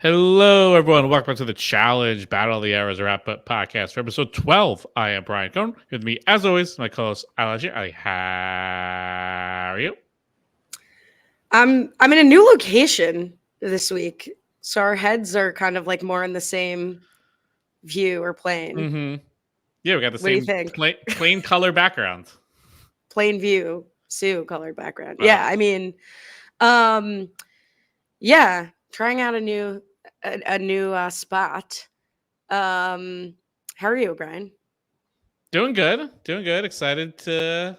Hello, everyone. Welcome back to the Challenge Battle of the Eras RHAP podcast for episode 12. I am Brian Cohen. With me, as always, my co-host, Ali Lasher. Ali, how are you? I'm in a new location this week, so our heads are kind of like more in the same view or plane. Mm-hmm. Yeah, we got the What do you same think? plain color background. Plain view, Sue colored background. Right Yeah, on. I mean, um, yeah, trying out a new spot. How are you, Brian? Doing good. Doing good. Excited to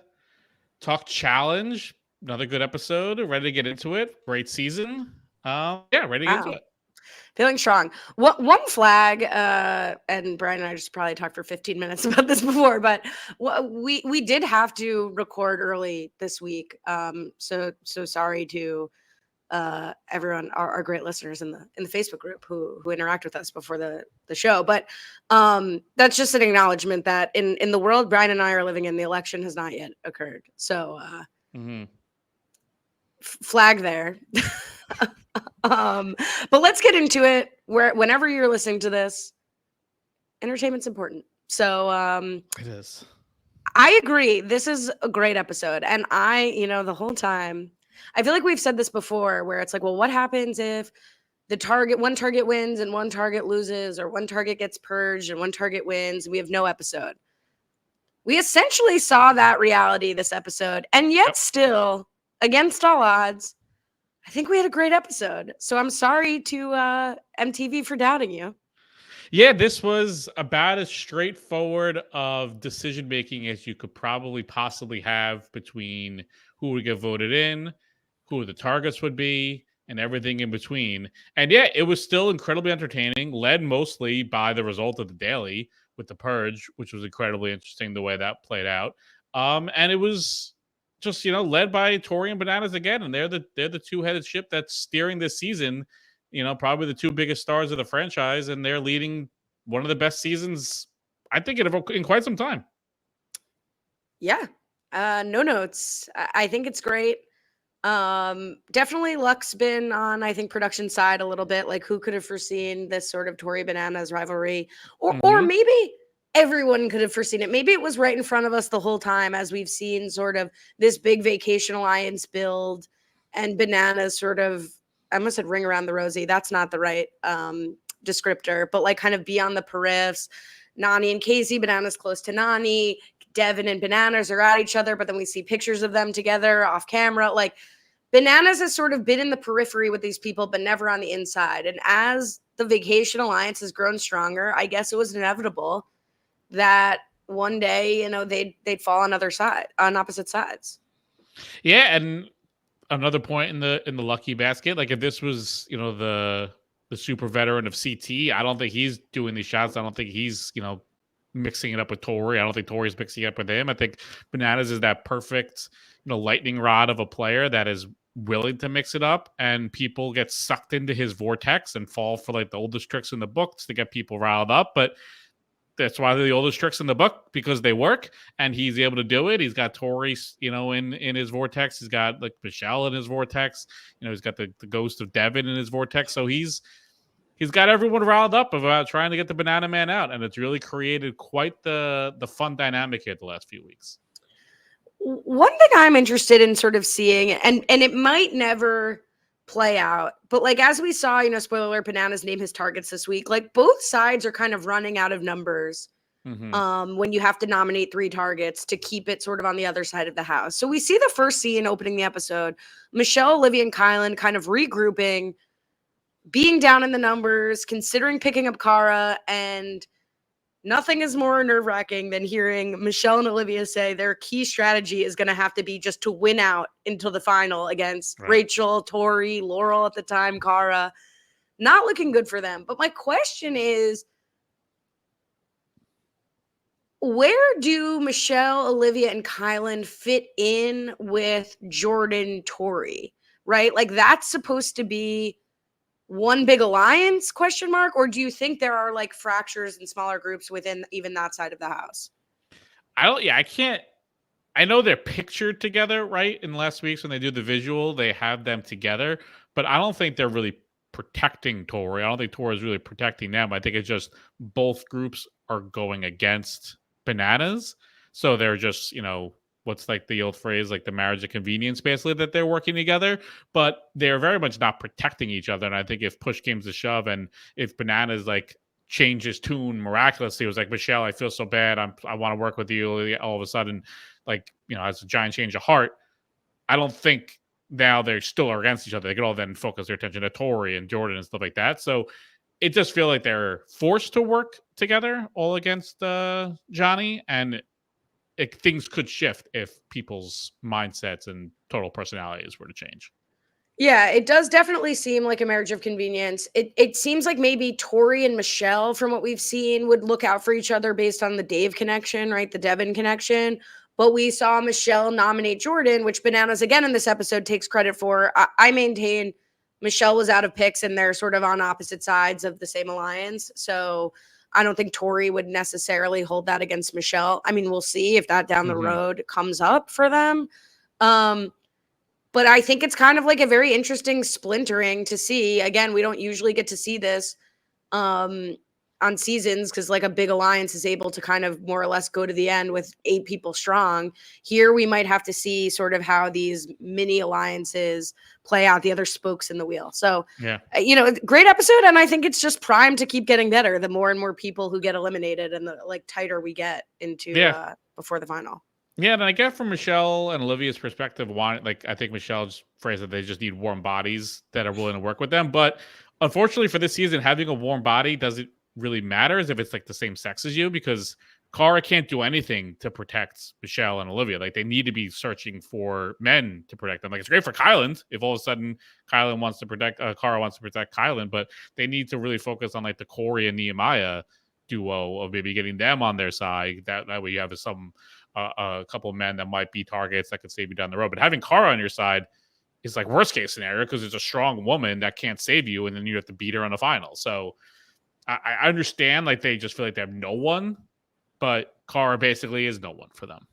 talk Challenge. Another good episode. Ready to get into it. Great season. Yeah, ready to get into Wow, it. feeling strong. What one flag? And Brian and I just probably talked for 15 minutes about this before, but we did have to record early this week. So sorry to everyone, our great listeners in the Facebook group who interact with us before the show. But that's just an acknowledgement that in the world Brian and I are living in, the election has not yet occurred. So Mm-hmm. flag there. um, but let's get into it. Whenever you're listening to this, entertainment's important. So It is. I agree. This is a great episode. And the whole time, I feel like we've said this before where it's like, well, what happens if one target wins and one target loses, or one target gets purged and one target wins? We have no episode. We essentially saw that reality this episode. And yet Yep. still, against all odds, I think we had a great episode. So I'm sorry to MTV for doubting you. Yeah, this was about as straightforward of decision making as you could probably possibly have between who would get voted in, who the targets would be, and everything in between. And yeah, it was still incredibly entertaining, led mostly by the result of the daily with the purge, which was incredibly interesting the way that played out. And it was just led by Tori and Bananas again, and they're the two-headed ship that's steering this season. Probably the two biggest stars of the franchise, and they're leading one of the best seasons I think in quite some time. Yeah. No notes. I think it's great. Definitely luck's been on, I think, production side a little bit. Like, who could have foreseen this sort of Tory Bananas rivalry? Or Mm-hmm. maybe everyone could have foreseen it. Maybe it was right in front of us the whole time as we've seen sort of this big vacation alliance build and Bananas sort of, I almost said ring around the rosy. That's not the right descriptor, but like kind of be on the periffs. Nani and Casey, Bananas close to Nani. Devin and Bananas are at each other, but then we see pictures of them together off camera. Like, Bananas has sort of been in the periphery with these people, but never on the inside. And as the Vacation Alliance has grown stronger, I guess it was inevitable that one day, they'd fall on opposite sides. Yeah, and another point in the lucky basket. Like if this was the super veteran of CT, I don't think he's doing these shots. I don't think he's mixing it up with Tori. I don't think Tori's mixing it up with him. I think Bananas is that perfect lightning rod of a player that is willing to mix it up, and people get sucked into his vortex and fall for like the oldest tricks in the books to get people riled up. But that's why they're the oldest tricks in the book, because they work, and he's able to do it. He's got Tori, in his vortex. He's got like Michelle in his vortex. He's got the ghost of Devin in his vortex. So he's got everyone riled up about trying to get the Banana Man out, and it's really created quite the fun dynamic here the last few weeks. One thing I'm interested in sort of seeing, and it might never play out, but like as we saw, spoiler alert, Bananas name his targets this week. Like both sides are kind of running out of numbers when you have to nominate 3 targets to keep it sort of on the other side of the house. So we see the first scene opening the episode, Michelle, Olivia, and Kylan kind of regrouping, being down in the numbers, considering picking up Kara, and nothing is more nerve-wracking than hearing Michelle and Olivia say their key strategy is going to have to be just to win out until the final against Rachel, Tori, Laurel at the time, Kara. Not looking good for them. But my question is, where do Michelle, Olivia, and Kylan fit in with Jordan, Tori? Right? Like that's supposed to be one big alliance, ? Or do you think there are like fractures and smaller groups within even that side of the house? I can't. I know they're pictured together, right? In last weeks when they do the visual, they have them together, but I don't think they're really protecting Tori. I don't think Tori is really protecting them. I think it's just both groups are going against Bananas. So they're just, what's like the old phrase, like the marriage of convenience, basically, that they're working together. But they're very much not protecting each other. And I think if push came to shove and if Bananas like changed his tune miraculously, it was like, Michelle, I feel so bad. I want to work with you. All of a sudden, like, has a giant change of heart. I don't think now they still are against each other. They could all then focus their attention to Tori and Jordan and stuff like that. So it just feels like they're forced to work together all against Johnny, and things could shift if people's mindsets and total personalities were to change. Yeah, it does definitely seem like a marriage of convenience. It seems like maybe Tori and Michelle, from what we've seen, would look out for each other based on the Dave connection, right? The Devin connection. But we saw Michelle nominate Jordan, which Bananas again in this episode takes credit for. I maintain Michelle was out of picks and they're sort of on opposite sides of the same alliance. So I don't think Tori would necessarily hold that against Michelle. I mean, we'll see if that down the road comes up for them. But I think it's kind of like a very interesting splintering to see. Again, we don't usually get to see this on seasons because like a big alliance is able to kind of more or less go to the end with 8 people strong. Here we might have to see sort of how these mini alliances play out, the other spokes in the wheel. So, yeah, great episode. And I think it's just primed to keep getting better the more and more people who get eliminated and the like tighter we get into before the final. Yeah, and I get from Michelle and Olivia's perspective, I think Michelle's phrase that they just need warm bodies that are willing to work with them. But unfortunately for this season, having a warm body doesn't really matter if it's like the same sex as you, because Cara can't do anything to protect Michelle and Olivia. Like they need to be searching for men to protect them. Like it's great for Kyland if all of a sudden Kyland wants to protect Cara wants to protect Kyland, but they need to really focus on like the Corey and Nehemiah duo of maybe getting them on their side. That way you have a couple of men that might be targets that could save you down the road. But having Cara on your side is like worst case scenario because it's a strong woman that can't save you, and then you have to beat her on the final. So I understand like they just feel like they have no one, but Cara basically is no one for them.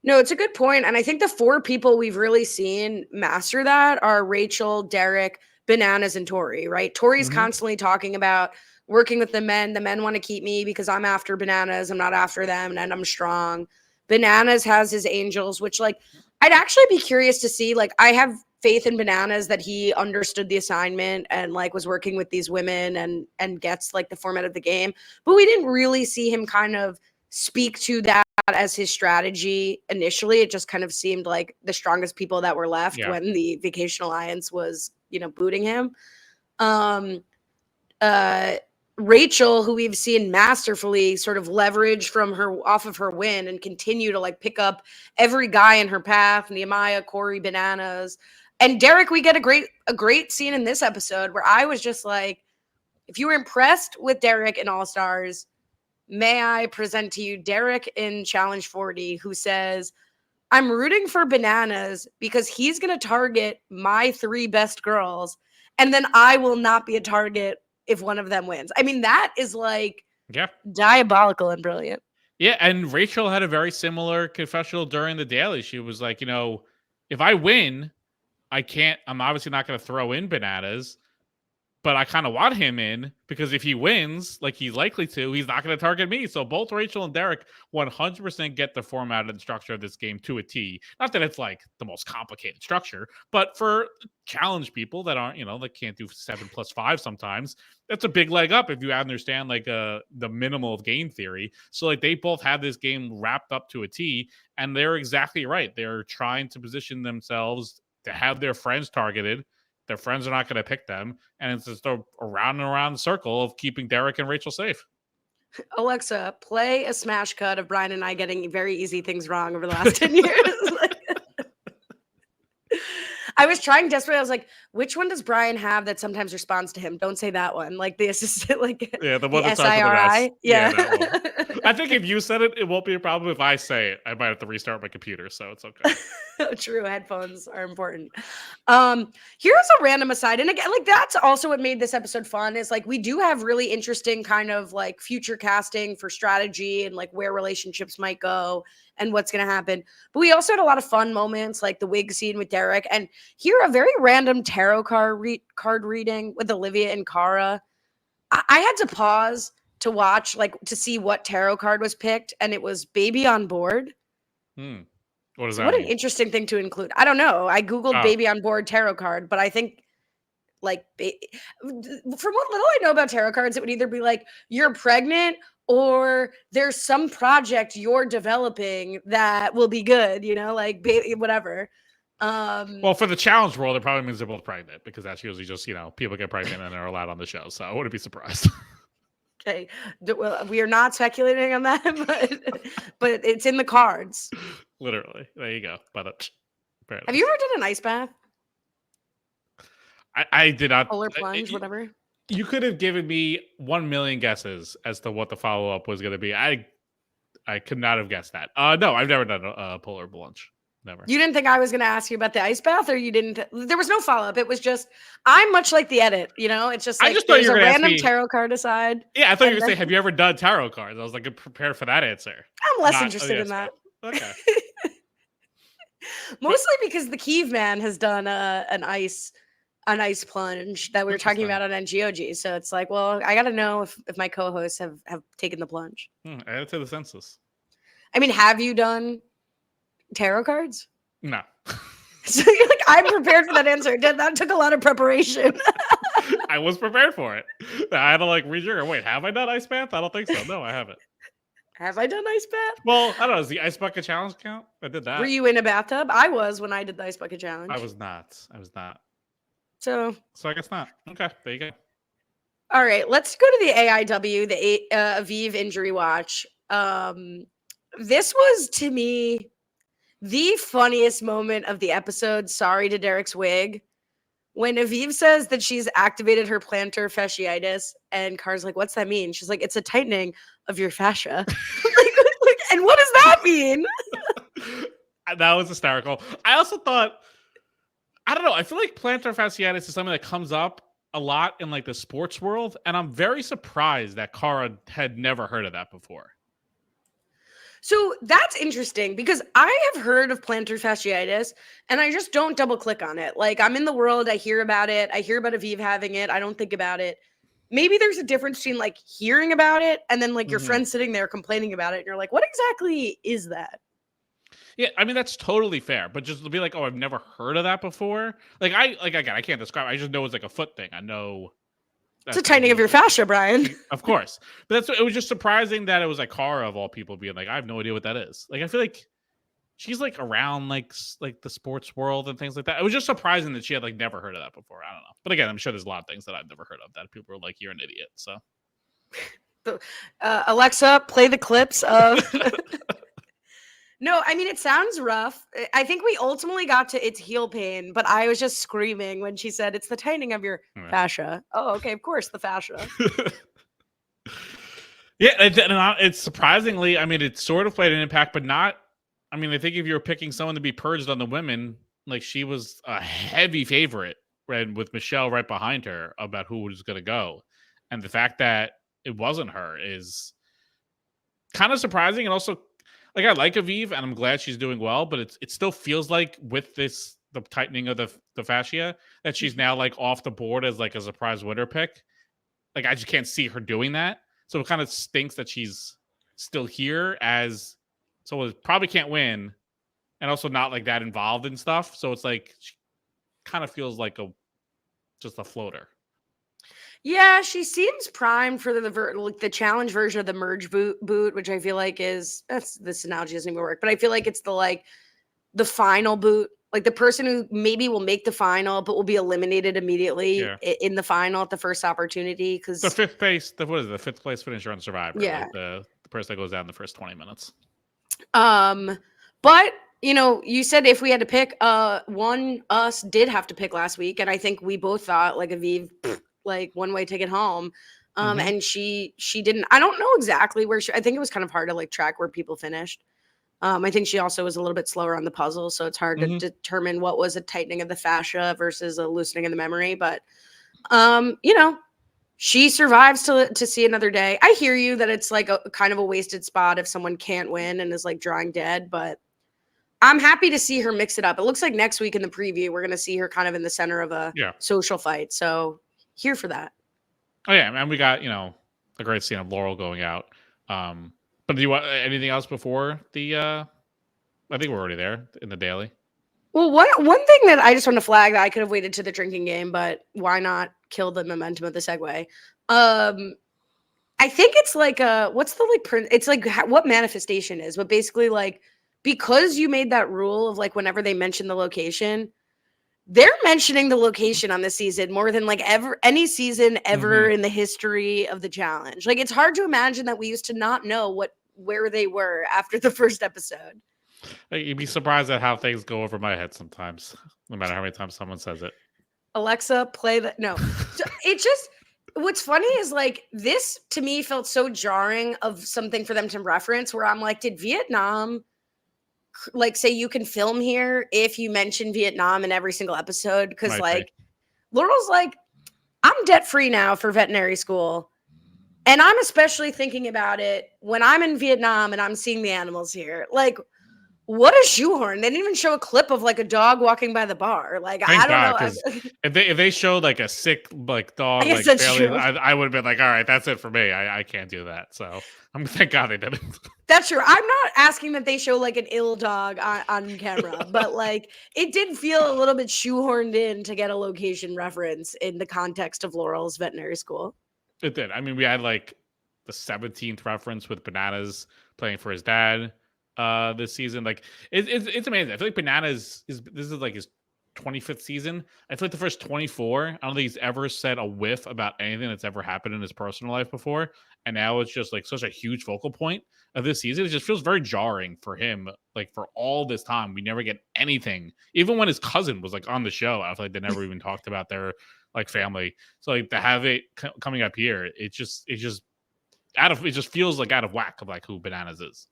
No, it's a good point. And I think the 4 people we've really seen master that are Rachel, Derek, Bananas, and Tori, right? Tori's constantly talking about working with the men. The men want to keep me because I'm after Bananas. I'm not after them, and I'm strong. Bananas has his angels, which like I'd actually be curious to see. Like I have faith in Bananas that he understood the assignment and like was working with these women and gets like the format of the game. But we didn't really see him kind of speak to that as his strategy initially. It just kind of seemed like the strongest people that were left when the Vacation Alliance was, booting him. Rachel, who we've seen masterfully sort of leverage off of her win and continue to like pick up every guy in her path, Nehemiah, Corey, Bananas. And Derek, we get a great scene in this episode where I was just like, if you were impressed with Derek in All Stars, may I present to you Derek in Challenge 40, who says, I'm rooting for Bananas because he's going to target my 3 best girls, and then I will not be a target if one of them wins. I mean, that is like diabolical and brilliant. Yeah, and Rachel had a very similar confessional during the daily. She was like, if I win, I'm obviously not going to throw in Bananas, but I kind of want him in because if he wins, like he's likely to, he's not going to target me. So both Rachel and Derek 100% get the format and structure of this game to a T. Not that it's like the most complicated structure, but for challenge people that aren't, that can't do 7+5 sometimes, that's a big leg up if you understand like the minimal of game theory. So like they both have this game wrapped up to a T, and they're exactly right. They're trying to position themselves to have their friends targeted. Their friends are not going to pick them. And it's just a round and around circle of keeping Derek and Rachel safe. Alexa, play a smash cut of Brian and I getting very easy things wrong over the last 10 years. I was trying desperately. I was like, which one does Brian have that sometimes responds to him? Don't say that one. Like the assistant, like the one that starts with an S. Yeah, that one. I think if you said it, it won't be a problem. If I say it, I might have to restart my computer, so it's okay. True, headphones are important. Here's a random aside, and again, like that's also what made this episode fun. Is like we do have really interesting kind of like future casting for strategy and like where relationships might go and what's going to happen. But we also had a lot of fun moments, like the wig scene with Derek, and here a very random tarot card reading with Olivia and Cara. I had to pause to watch, like, to see what tarot card was picked, and it was Baby on Board. What does So that what mean? an interesting thing to include. I don't know. I Googled Baby on Board tarot card, but I think, like, from what little I know about tarot cards, it would either be like you're pregnant or there's some project you're developing that will be good, you know, like whatever. Well, for the challenge world, it probably means they're both pregnant because that's usually just, you know, people get pregnant and are allowed on the show. So I wouldn't be surprised. Okay, well, we are not speculating on that, but it's in the cards. Literally, there you go. But have you ever done an ice bath? I did not. Polar plunge, whatever. You could have given me 1 million guesses as to what the follow up was going to be. I could not have guessed that. No, I've never done a polar plunge. Never. You didn't think I was going to ask you about the ice bath, or you didn't? There was no follow up. It was just, I'm much like the edit, you know. It's just like, I just thought there's you were a gonna random ask me, tarot card aside. Yeah, I thought you were going to say, have you ever done tarot cards? I was like, prepared for that answer. I'm less interested in that. Okay. Mostly because the Kiev man has done an ice plunge that we were talking about on NGOG. So it's like, well, I got to know if my co-hosts have taken the plunge. Add it to the census. I mean, have you done tarot cards? No. So you're like, I'm prepared for that answer. That took a lot of preparation. I was prepared for it. I had to like rejigger. Wait, have I done ice bath? I don't think so. No, I haven't. Have I done ice bath? Well, I don't know. Does the ice bucket challenge count? I did that. Were you in a bathtub? I was when I did the ice bucket challenge. I was not. So I guess not. Okay, there you go. All right, let's go to the AIW, the Aviv Injury Watch. This was, to me, the funniest moment of the episode. Sorry to Derek's wig. When Aviv says that she's activated her plantar fasciitis, and Car's like, what's that mean? She's like, it's a tightening of your fascia. And what does that mean? That was hysterical. I also thought, I don't know, I feel like plantar fasciitis is something that comes up a lot in like the sports world, and I'm very surprised that Cara had never heard of that before. So that's interesting because I have heard of plantar fasciitis and I just don't double click on it. Like, I'm in the world, I hear about it. I hear about Aviv having it. I don't think about it. Maybe there's a difference between like hearing about it and then like your friend sitting there complaining about it. And you're like, what exactly is that? Yeah, I mean, that's totally fair. But just to be like, oh, I've never heard of that before. Again, I can't describe it. I just know it's like a foot thing. I know. It's a tightening of your fascia, Brian. Of course. But it was just surprising that it was like Cara of all people being like, I have no idea what that is. Like, I feel like she's like around like the sports world and things like that. It was just surprising that she had like never heard of that before. I don't know. But again, I'm sure there's a lot of things that I've never heard of that people are like, you're an idiot. So Alexa, play the clips of No, I mean, it sounds rough. I think we ultimately got to it's heel pain, but I was just screaming when she said it's the tightening of your fascia. Oh, okay, of course, the fascia. Yeah, it's surprisingly, I mean, it sort of played an impact, but not. I mean, I think if you were picking someone to be purged on the women, like she was a heavy favorite, and with Michelle right behind her about who was going to go, and the fact that it wasn't her is kind of surprising, and also. Like, I like Aviv, and I'm glad she's doing well, but it still feels like with the tightening of the fascia that she's now like off the board as like a surprise winner pick. Like, I just can't see her doing that. So it kind of stinks that she's still here as someone who probably can't win and also not like that involved in stuff. So it's like she kind of feels like just a floater. Yeah, she seems primed for the challenge version of the merge boot, which I feel like this analogy doesn't even work, but I feel like it's the final boot, like the person who maybe will make the final but will be eliminated immediately in the final at the first opportunity. Because the fifth place, the fifth place finisher on Survivor, yeah, like the person that goes down in the first 20 minutes. But you said if we had to pick, us did have to pick last week, and I think we both thought like Aviv. Like one way ticket home. And she didn't, I don't know exactly where I think it was kind of hard to like track where people finished. I think she also was a little bit slower on the puzzle. So it's hard to determine what was a tightening of the fascia versus a loosening of the memory. But, she survives to see another day. I hear you that it's like a kind of a wasted spot if someone can't win and is like drawing dead, but I'm happy to see her mix it up. It looks like next week in the preview, we're going to see her kind of in the center of a Yeah. social fight. So here for that. Oh yeah, and we got a great scene of Laurel going out. But do you want anything else before the? I think we're already there in the daily. Well, one thing that I just want to flag that I could have waited to the drinking game, but why not kill the momentum of the segue? I think it's like what's the like it's like what manifestation is, but basically like because you made that rule of like whenever they mention the location, they're mentioning the location on this season more than like any season ever in the history of the challenge. Like it's hard to imagine that we used to not know where they were after the first episode. You'd be surprised at how things go over my head sometimes, no matter how many times someone says it. Alexa, play that. No, so it just. What's funny is like this to me felt so jarring of something for them to reference. Where I'm like, did Vietnam like say you can film here if you mention Vietnam in every single episode? Because like Laurel's like, I'm debt free now for veterinary school. And I'm especially thinking about it when I'm in Vietnam and I'm seeing the animals here. Like, what a shoehorn. They didn't even show a clip of like a dog walking by the bar. Like, Thank I don't God, know. because if they showed like a sick like dog, I guess like that's barely, true. I would have been like, all right, that's it for me. I can't do that. So thank God they didn't. That's true. I'm not asking that they show like an ill dog on camera, but like it did feel a little bit shoehorned in to get a location reference in the context of Laurel's veterinary school. It did. I mean, we had like the 17th reference with Bananas playing for his dad this season. Like it's amazing. I feel like Bananas this is like his 25th season. I feel like the first 24, I don't think he's ever said a whiff about anything that's ever happened in his personal life before. And now it's just like such a huge focal point of this season. It just feels very jarring for him. Like for all this time, we never get anything. Even when his cousin was like on the show, I feel like they never even talked about their like family. So like to have it coming up here, it just it just feels like out of whack of like who Bananas is.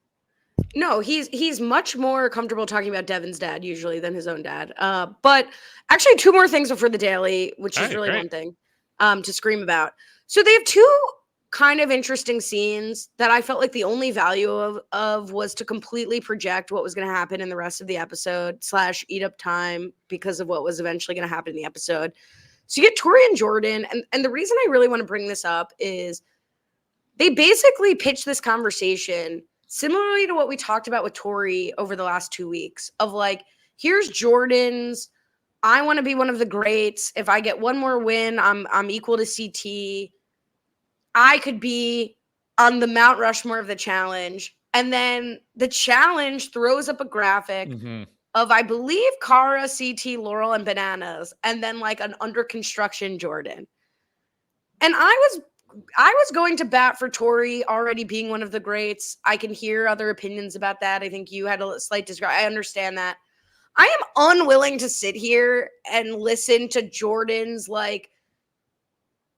No, he's much more comfortable talking about Devin's dad usually than his own dad. But actually, two more things before the daily, which is really one thing to scream about. So they have two kind of interesting scenes that I felt like the only value of was to completely project what was going to happen in the rest of the episode / eat up time because of what was eventually going to happen in the episode. So you get Tori and Jordan, and the reason I really want to bring this up is they basically pitch this conversation similarly to what we talked about with Tori over the last 2 weeks of like, here's Jordan's, I want to be one of the greats. If I get one more win, I'm equal to CT. I could be on the Mount Rushmore of the challenge. And then the challenge throws up a graphic of, I believe, Cara, CT, Laurel, and Bananas, and then like an under construction Jordan. And I was going to bat for Tori already being one of the greats. I can hear other opinions about that. I think you had a slight disagreement. I understand that. I am unwilling to sit here and listen to Jordan's like,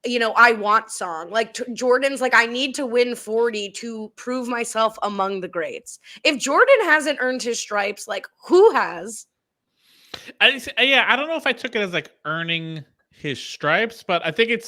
I want song. Like Jordan's like, I need to win 40 to prove myself among the greats. If Jordan hasn't earned his stripes, like who has? I don't know if I took it as like earning his stripes, but I think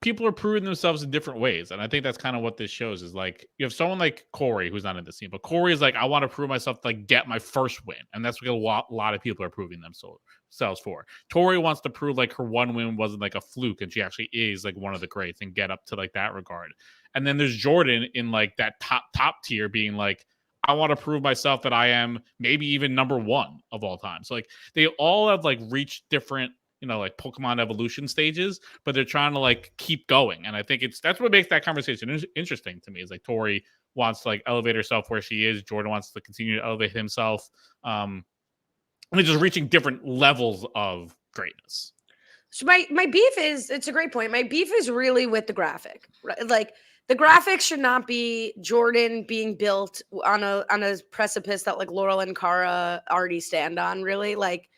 people are proving themselves in different ways. And I think that's kind of what this shows is like, you have someone like Corey, who's not in the scene, but Corey is like, I want to prove myself to like get my first win. And that's what a lot of people are proving themselves for. Tori wants to prove like her one win wasn't like a fluke and she actually is like one of the greats and get up to like that regard. And then there's Jordan in like that top tier being like, I want to prove myself that I am maybe even number one of all time. So like they all have like reached different, like Pokemon evolution stages, but they're trying to like keep going. And I think that's what makes that conversation interesting to me is like Tori wants to like elevate herself where she is. Jordan wants to continue to elevate himself. And they're just reaching different levels of greatness. So my beef is, it's a great point. My beef is really with the graphic, right? Like the graphic should not be Jordan being built on a precipice that like Laurel and Cara already stand on, really. Like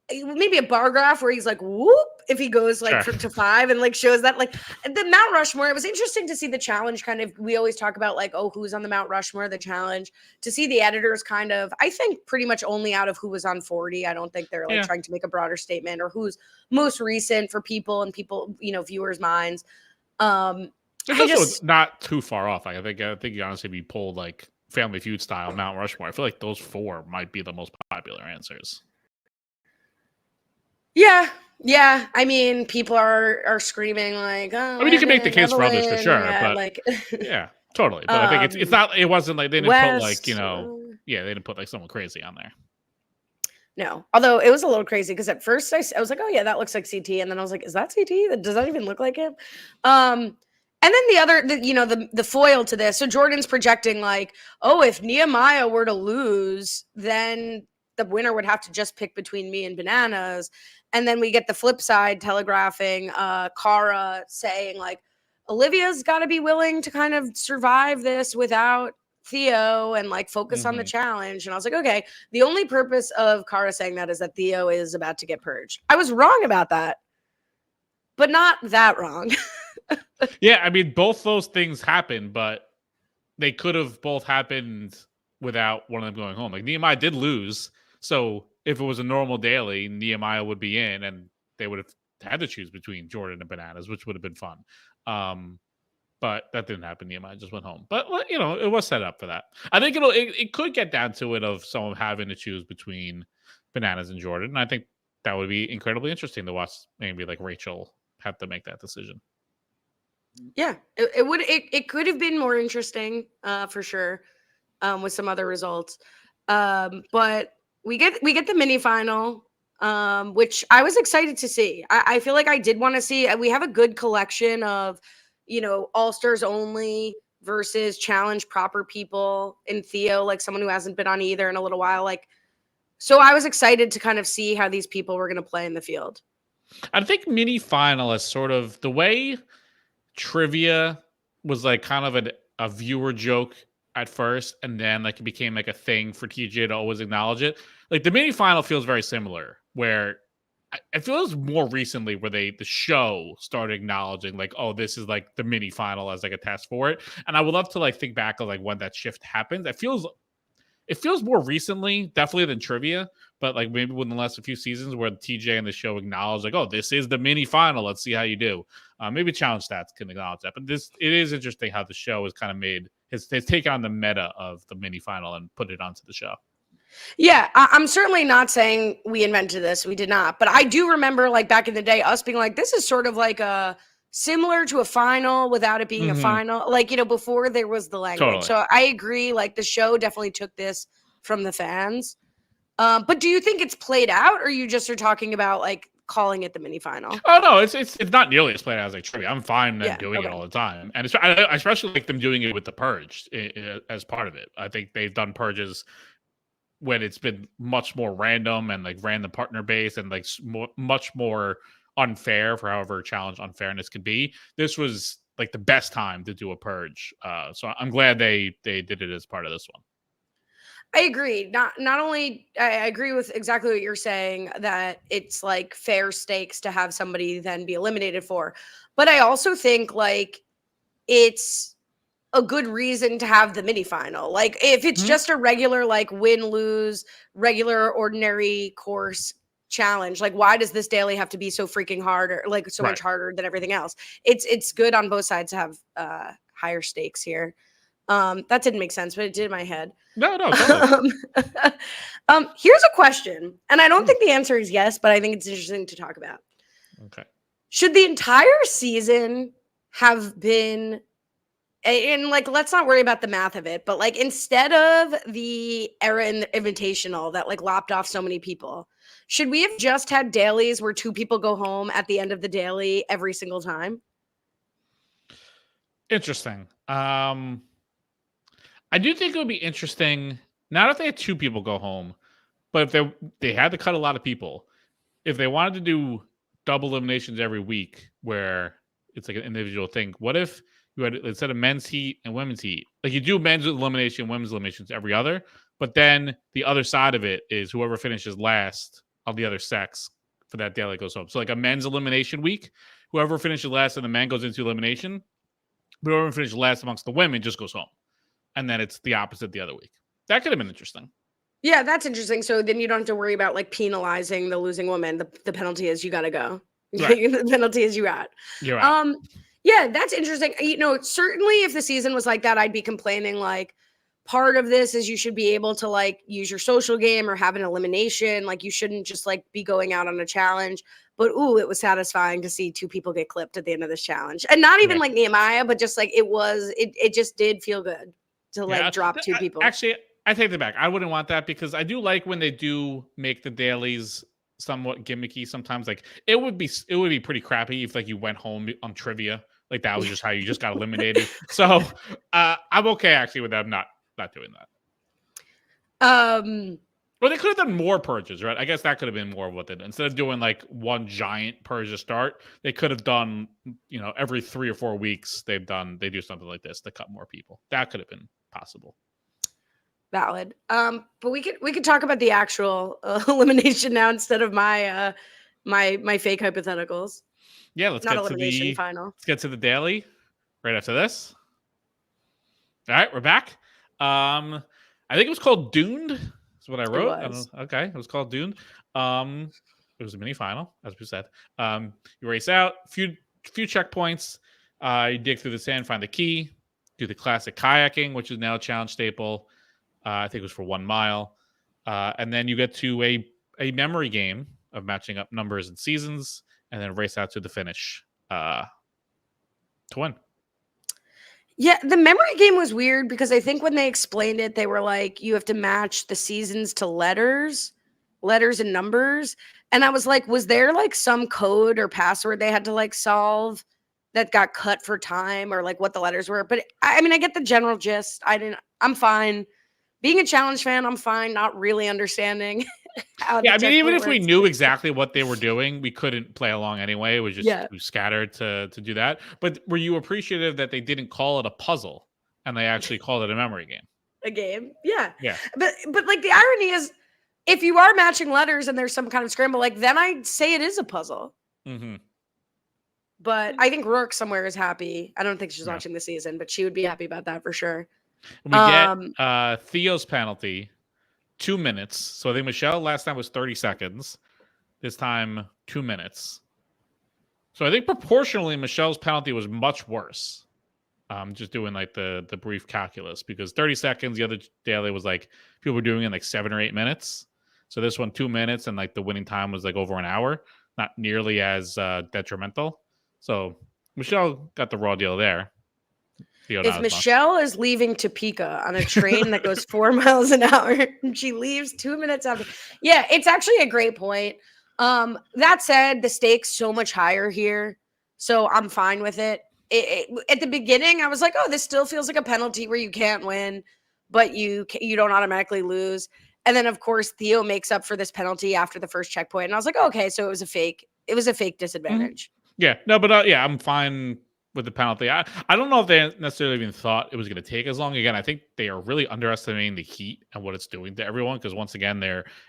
maybe a bar graph where he's like whoop if he goes like to 5 and like shows that like the Mount Rushmore. It was interesting to see the challenge kind of. We always talk about like, oh, who's on the Mount Rushmore, the challenge. To see the editors kind of, I think pretty much only out of who was on 40. I don't think they're like trying to make a broader statement or who's most recent for people and people, viewers' minds. It's also not too far off. Like, I think you honestly, if you pulled like Family Feud style Mount Rushmore, I feel like those 4 might be the most popular answers. Yeah. I mean, people are screaming like, oh, I mean, you can make the case for others for sure, yeah, but like, yeah, totally. But I think it's not. It wasn't like they didn't put like they didn't put like someone crazy on there. No, although it was a little crazy because at first I was like, oh yeah, that looks like CT, and then I was like, is that CT? Does that even look like him? And then the foil to this. So Jordan's projecting like, oh, if Nehemiah were to lose, then the winner would have to just pick between me and Bananas. And then we get the flip side telegraphing Cara saying like, Olivia's got to be willing to kind of survive this without Theo and like focus on the challenge. And I was like, okay, the only purpose of Cara saying that is that Theo is about to get purged. I was wrong about that, but not that wrong. Yeah, I mean, both those things happened, but they could have both happened without one of them going home. Like Nehemiah did lose, so if it was a normal daily, Nehemiah would be in, and they would have had to choose between Jordan and Bananas, which would have been fun. But that didn't happen. Nehemiah just went home. But it was set up for that. I think it could get down to it of someone having to choose between Bananas and Jordan. And I think that would be incredibly interesting to watch. Maybe like Rachel have to make that decision. Yeah, it could have been more interesting for sure with some other results. But we get the mini final, which I was excited to see. I feel like I did want to see. We have a good collection of, All Stars only versus challenge proper people in Theo, like someone who hasn't been on either in a little while. Like, so I was excited to kind of see how these people were going to play in the field. I think mini final is sort of the way trivia was like kind of a viewer joke at first, and then like it became like a thing for TJ to always acknowledge it. Like the mini final feels very similar, where I feel it's more recently where the show started acknowledging like, oh, this is like the mini final as like a test for it. And I would love to like think back of like when that shift happened. It feels more recently, definitely than trivia, but like maybe within the last few seasons where the TJ and the show acknowledge like, oh, this is the mini final. Let's see how you do. Maybe Challenge Stats can acknowledge that. But it is interesting how the show has kind of made his take on the meta of the mini final and put it onto the show. Yeah, I'm certainly not saying we invented this. We did not. But I do remember like back in the day, us being like, this is sort of like a similar to a final without it being a final, like, before there was the language. Totally. So I agree. Like the show definitely took this from the fans. But do you think it's played out, or you just are talking about like calling it the mini final? Oh no, it's not nearly as played out as like trivia. I'm fine them doing it all the time, and I especially like them doing it with the purge as part of it. I think they've done purges when it's been much more random and like random partner based and like much more unfair for however challenge unfairness could be. This was like the best time to do a purge. So I'm glad they did it as part of this one. I agree. Not only I agree with exactly what you're saying, that it's like fair stakes to have somebody then be eliminated for, but I also think like it's a good reason to have the mini final. Like if it's just a regular like win lose regular ordinary course challenge, like why does this daily have to be so freaking hard, or like so much harder than everything else? It's good on both sides to have higher stakes here. That didn't make sense, but it did in my head. No, totally. Here's a question, and I don't think the answer is yes, but I think it's interesting to talk about. Okay. Should the entire season have been, and like, let's not worry about the math of it, but like instead of the era in the Invitational that like lopped off so many people, should we have just had dailies where 2 people go home at the end of the daily every single time? Interesting. I do think it would be interesting, not if they had 2 people go home, but if they had to cut a lot of people. If they wanted to do double eliminations every week where it's like an individual thing, what if you had, instead of men's heat and women's heat, like you do men's elimination, women's eliminations every other, but then the other side of it is whoever finishes last of the other sex for that daily goes home. So like a men's elimination week, whoever finishes last in the men goes into elimination. But whoever finishes last amongst the women just goes home. And then it's the opposite the other week. That could have been interesting. Yeah, that's interesting. So then you don't have to worry about like penalizing the losing woman. The penalty is you got to go. Right. The penalty is you out. You're right. Yeah, that's interesting. Certainly if the season was like that, I'd be complaining like part of this is you should be able to like use your social game or have an elimination. Like you shouldn't just like be going out on a challenge. But it was satisfying to see 2 people get clipped at the end of this challenge. And not even like Nehemiah, but just like it just did feel good to like drop 2 people. Actually, I take it back. I wouldn't want that because I do like when they do make the dailies somewhat gimmicky sometimes. Like it would be pretty crappy if like you went home on trivia. Like that was just how you just got eliminated. So I'm okay actually with them not doing that. Well, they could have done more purges, right? I guess that could have been more of what they did. Instead of doing like one giant purge to start, they could have done, every 3 or 4 weeks they do something like this to cut more people. That could have been possible. Valid. But we could talk about the actual elimination now instead of my my fake hypotheticals. Yeah, let's get to the daily right after this. All right, we're back. I think it was called Doomed. That's what I wrote. It was called Doomed. It was a mini final, as we said. You race out, few checkpoints. You dig through the sand, find the key, do the classic kayaking, which is now a challenge staple. I think it was for 1 mile. And then you get to a memory game of matching up numbers and seasons, and then race out to the finish to win. Yeah, the memory game was weird because I think when they explained it, they were like, you have to match the seasons to letters and numbers. And I was like, was there like some code or password they had to like solve that got cut for time or like what the letters were? But I mean, I get the general gist. I'm fine. Being a challenge fan, I'm fine not really understanding how I mean, even if we knew exactly what they were doing, we couldn't play along anyway. It was just too scattered to do that. But were you appreciative that they didn't call it a puzzle and they actually called it a memory game? A game? Yeah. Yeah. But like the irony is, if you are matching letters and there's some kind of scramble, like then I'd say it is a puzzle. Mm-hmm. But I think Rourke somewhere is happy. I don't think she's watching the season, but she would be happy about that for sure. We get Theo's penalty, 2 minutes. So I think Michelle last time was 30 seconds. This time, 2 minutes. So I think proportionally, Michelle's penalty was much worse. Just doing like the brief calculus because 30 seconds, the other daily was like people were doing it in like 7 or 8 minutes. So this one, 2 minutes, and like the winning time was like over an hour. Not nearly as detrimental. So Michelle got the raw deal there. If Michelle is leaving Topeka on a train that goes 4 miles an hour and she leaves 2 minutes after, it's actually a great point. That said, the stakes so much higher here, so I'm fine with it. At the beginning, I was like, oh, this still feels like a penalty where you can't win, but you don't automatically lose. And then, of course, Theo makes up for this penalty after the first checkpoint, and I was like, oh, okay, so it was a fake disadvantage. Yeah, no, but I'm fine with the penalty. I don't know if they necessarily even thought it was going to take as long. Again, I think they are really underestimating the heat and what it's doing to everyone because once again,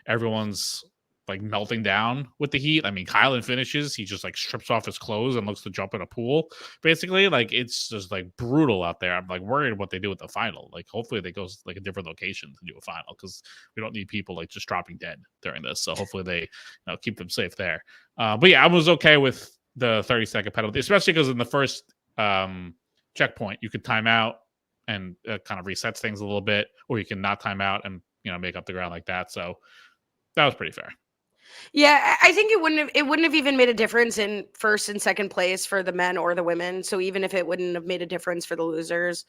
everyone's like melting down with the heat. I mean, Kylan finishes, he just like strips off his clothes and looks to jump in a pool. Basically, like it's just like brutal out there. I'm like worried what they do with the final. Like hopefully they go like a different location to do a final because we don't need people like just dropping dead during this. So hopefully they keep them safe there. But yeah, I was okay with the 30-second penalty, especially because in the first checkpoint you could time out and kind of resets things a little bit, or you can not time out and make up the ground like that. So that was pretty fair. Yeah, I think it wouldn't have even made a difference in first and second place for the men or the women. So even if it wouldn't have made a difference for the losers,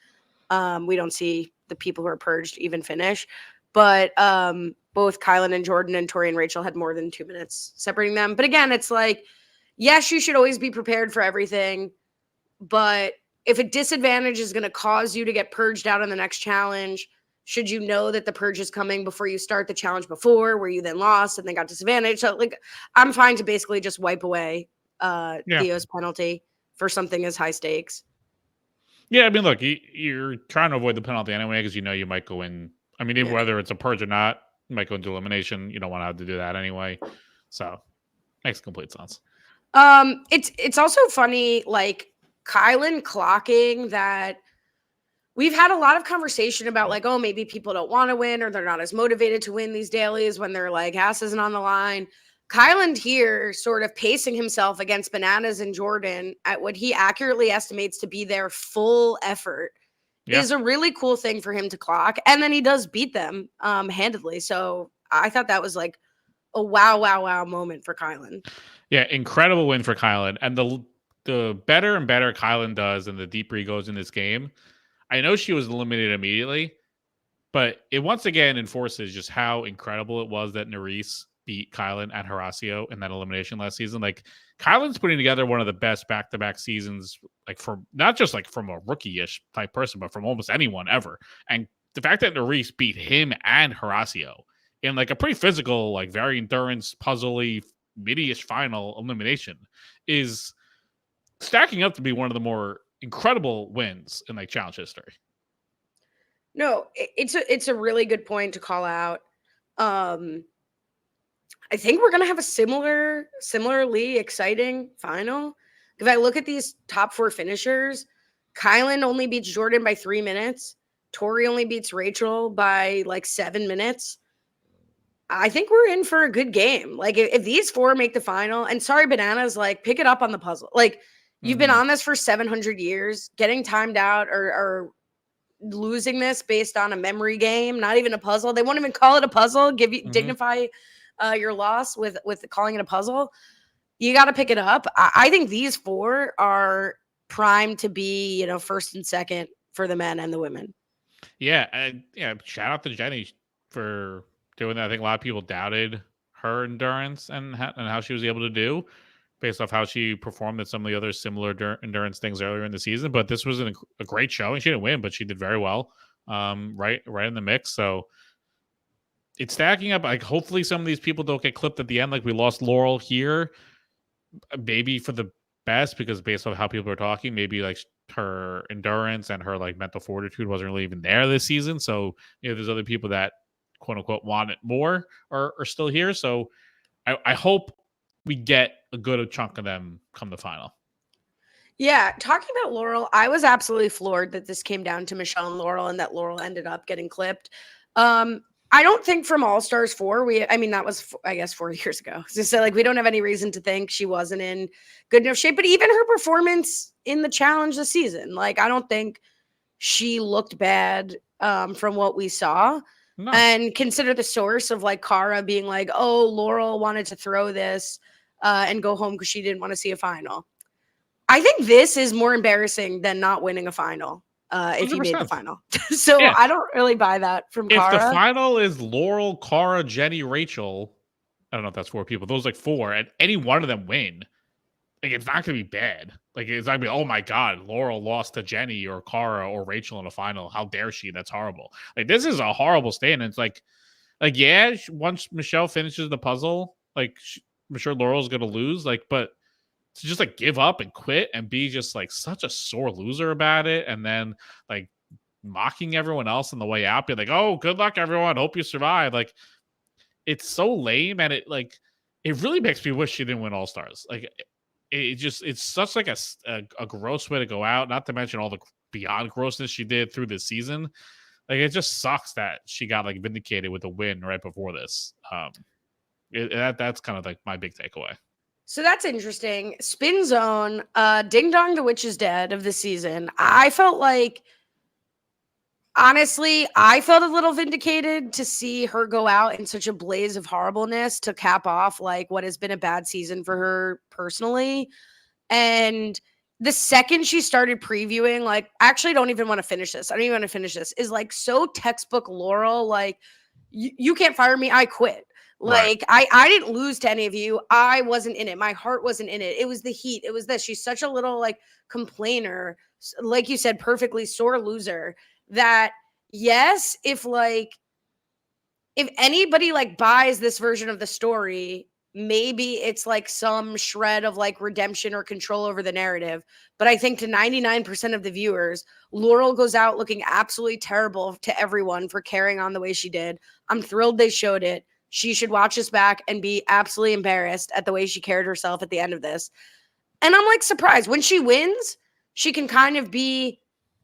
we don't see the people who are purged even finish. But both Kylan and Jordan and Tori and Rachel had more than 2 minutes separating them. But again, it's like, yes, you should always be prepared for everything. But if a disadvantage is going to cause you to get purged out in the next challenge, should you know that the purge is coming before you start the challenge before, where you then lost and then got disadvantaged? So, like, I'm fine to basically just wipe away Theo's penalty for something as high stakes. Yeah, I mean, look, you're trying to avoid the penalty anyway because you might go in. I mean, even whether it's a purge or not, you might go into elimination. You don't want to have to do that anyway. So, Makes complete sense. It's also funny, like Kylan clocking that. We've had a lot of conversation about like, oh, maybe people don't want to win or they're not as motivated to win these dailies when their like ass isn't on the line. Kylan here sort of pacing himself against Bananas and Jordan at what he accurately estimates to be their full effort is a really cool thing for him to clock. And then he does beat them handedly. So I thought that was like a wow moment for Kylan. Yeah, incredible win for Kylan. And the better and better Kylan does and the deeper he goes in this game, I know she was eliminated immediately, but it once again enforces just how incredible it was that Nerys beat Kylan at Horacio in that elimination last season. Like Kylan's putting together one of the best back-to-back seasons, like from not just like from a rookie-ish type person, but from almost anyone ever. And the fact that Nerys beat him and Horacio in like a pretty physical, like very endurance, puzzly, midi-ish final elimination is stacking up to be one of the more incredible wins in like challenge history. No, it's a really good point to call out. I think we're gonna have a similarly exciting final. If I look at these top 4 finishers, Kylan only beats Jordan by 3 minutes. Tori only beats Rachel by like 7 minutes. I think we're in for a good game. Like if these 4 make the final, and sorry, Bananas, like pick it up on the puzzle. Like you've been on this for 700 years, getting timed out or losing this based on a memory game, not even a puzzle. They won't even call it a puzzle. Give you dignify your loss with calling it a puzzle. You got to pick it up. I think these 4 are primed to be, first and second for the men and the women. Yeah, and shout out to Jenny for doing that. I think a lot of people doubted her endurance and how she was able to do based off how she performed at some of the other similar endurance things earlier in the season. But this was a great showing. She didn't win, but she did very well. Right in the mix. So it's stacking up. Like hopefully some of these people don't get clipped at the end. Like we lost Laurel here, maybe for the best because based on how people are talking, maybe like her endurance and her like mental fortitude wasn't really even there this season. So there's other people that quote unquote want it more are still here. So I hope we get a good chunk of them come the final. Yeah, talking about Laurel, I was absolutely floored that this came down to Michelle and Laurel and that Laurel ended up getting clipped. I don't think from All Stars 4, that was, I guess, 4 years ago. So like, we don't have any reason to think she wasn't in good enough shape, but even her performance in the challenge this season, like, I don't think she looked bad from what we saw. No. And consider the source of like Cara being like, oh, Laurel wanted to throw this and go home because she didn't want to see a final. I think this is more embarrassing than not winning a final. If you made the final. So yeah. I don't really buy that from Cara. If the final is Laurel, Cara, Jenny, Rachel, I don't know if that's 4 people. Those like 4, and any one of them win, like it's not going to be bad. Like it's not going to be, oh my God, Laurel lost to Jenny or Cara or Rachel in a final. How dare she? That's horrible. Like this is a horrible stand. It's like yeah, once Michelle finishes the puzzle, like I'm sure Laurel's going to lose. Like, but to just like give up and quit and be just like such a sore loser about it, and then like mocking everyone else on the way out, be like, "Oh, good luck, everyone. Hope you survive." Like, it's so lame, and it really makes me wish she didn't win All Stars. Like, it's such like a gross way to go out. Not to mention all the beyond grossness she did through this season. Like, it just sucks that she got like vindicated with a win right before this. That's kind of like my big takeaway. So that's interesting. Spin Zone, Ding Dong the Witch is Dead of the season. I felt like, honestly, I felt a little vindicated to see her go out in such a blaze of horribleness to cap off like what has been a bad season for her personally. And the second she started previewing, like, actually don't even want to finish this. I don't even want to finish this. Is like so textbook Laurel, like, you can't fire me. I quit. Like, right. I didn't lose to any of you. I wasn't in it. My heart wasn't in it. It was the heat. It was this. She's such a little like complainer. Like you said, perfectly sore loser that yes, if anybody like buys this version of the story, maybe it's like some shred of like redemption or control over the narrative. But I think to 99% of the viewers, Laurel goes out looking absolutely terrible to everyone for carrying on the way she did. I'm thrilled they showed it. She should watch this back and be absolutely embarrassed at the way she carried herself at the end of this. And I'm like surprised when she wins, she can kind of be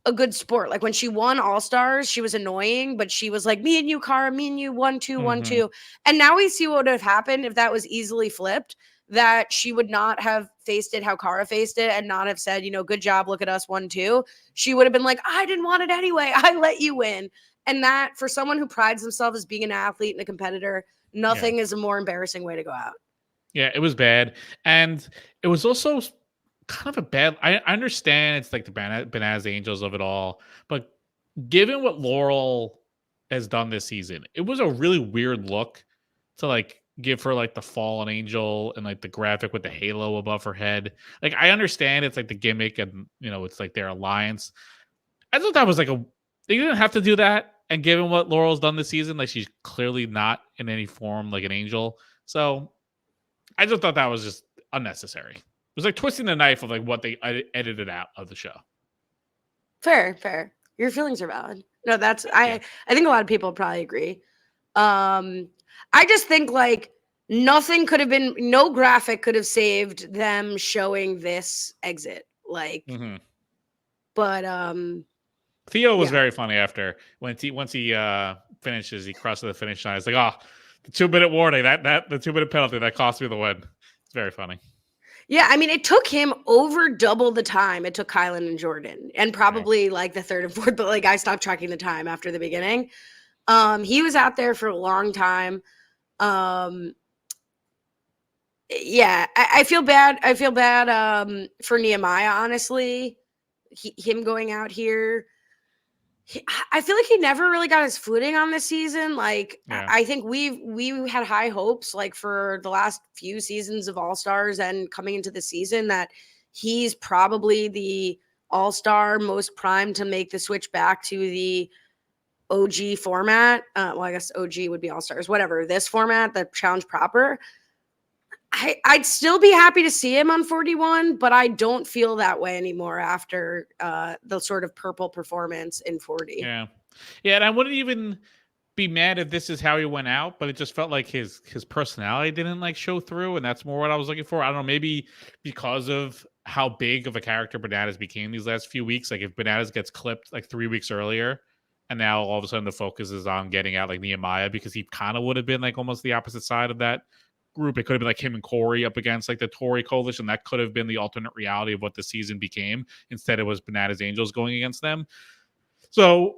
a good sport. Like when she won All Stars, she was annoying, but she was like, me and you, Cara, me and you, 1-2, 1-2. And now we see what would have happened if that was easily flipped, that she would not have faced it how Cara faced it and not have said, good job, look at us, 1-2. She would have been like, I didn't want it anyway. I let you win. And that, for someone who prides themselves as being an athlete and a competitor, nothing is a more embarrassing way to go out. Yeah, it was bad. And it was also kind of a bad. I understand it's like the Bananas Angels of it all, but given what Laurel has done this season, it was a really weird look to like give her like the fallen angel and like the graphic with the halo above her head. Like I understand it's like the gimmick and it's like their alliance. I thought that was like they didn't have to do that. And given what Laurel's done this season, like she's clearly not in any form like an angel. So I just thought that was just unnecessary. It was like twisting the knife of like what they edited out of the show. Fair. Your feelings are valid. No, I think a lot of people probably agree. I just think like no graphic could have saved them showing this exit. Like, but Theo was very funny after once he finishes, he crosses the finish line. It's like, oh, the 2-minute warning, the 2-minute penalty that cost me the win. It's very funny. Yeah, I mean, it took him over double the time it took Kylan and Jordan, and probably like the third and fourth. But like, I stopped tracking the time after the beginning. He was out there for a long time. Yeah, I feel bad. I feel bad for Nehemiah, honestly. Him going out here. I feel like he never really got his footing on this season. Like, I think we had high hopes, like for the last few seasons of All Stars and coming into the season, that he's probably the All Star most primed to make the switch back to the OG format. Well, I guess OG would be All Stars, whatever. This format, the challenge proper. I'd still be happy to see him on 41, but I don't feel that way anymore after the sort of purple performance in 40. Yeah, and I wouldn't even be mad if this is how he went out, but it just felt like his personality didn't like show through, and that's more what I was looking for. I don't know, maybe because of how big of a character Bananas became these last few weeks. Like if Bananas gets clipped like 3 weeks earlier, and now all of a sudden the focus is on getting out like Nehemiah, because he kind of would have been like almost the opposite side of that group. It could have been like him and Corey up against like the Tory coalition. That could have been the alternate reality of what the season became. Instead, it was Bananas Angels going against them. So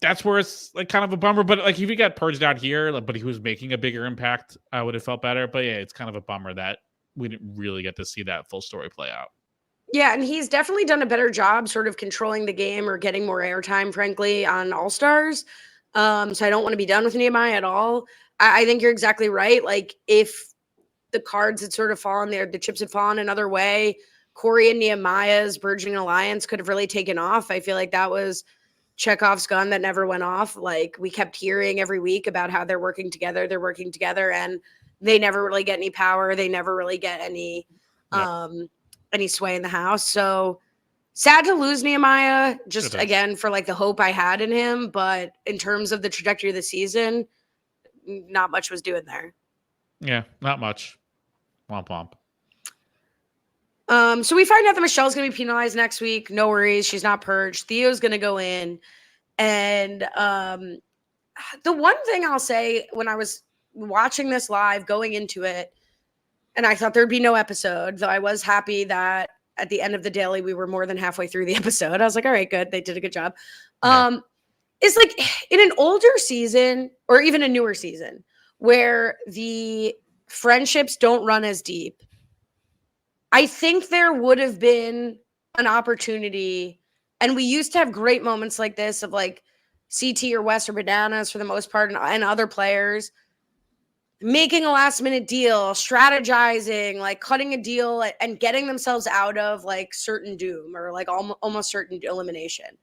that's where it's like kind of a bummer. But like if he got purged out here, but he was making a bigger impact, I would have felt better. But yeah, it's kind of a bummer that we didn't really get to see that full story play out. Yeah, and he's definitely done a better job sort of controlling the game or getting more airtime, frankly, on All Stars. So I don't want to be done with Nehemiah at all. I think you're exactly right. Like if the cards had sort of fallen there, the chips had fallen another way, Corey and Nehemiah's burgeoning alliance could have really taken off. I feel like that was Chekhov's gun that never went off. Like we kept hearing every week about how they're working together, and they never really get any power. They never really get any sway in the house. So sad to lose Nehemiah, just again for like the hope I had in him. But in terms of the trajectory of the season, not much was doing there. Yeah, not much. Womp womp. So we find out that Michelle's going to be penalized next week. No worries. She's not purged. Theo's going to go in. And the one thing I'll say, when I was watching this live going into it, and I thought there'd be no episode, though I was happy that at the end of the daily, we were more than halfway through the episode. I was like, all right, good. They did a good job. It's like in an older season or even a newer season where the friendships don't run as deep, I think there would have been an opportunity. And we used to have great moments like this of like CT or Wes or Bananas for the most part, and other players making a last minute deal, strategizing, like cutting a deal and getting themselves out of like certain doom or like almost certain elimination.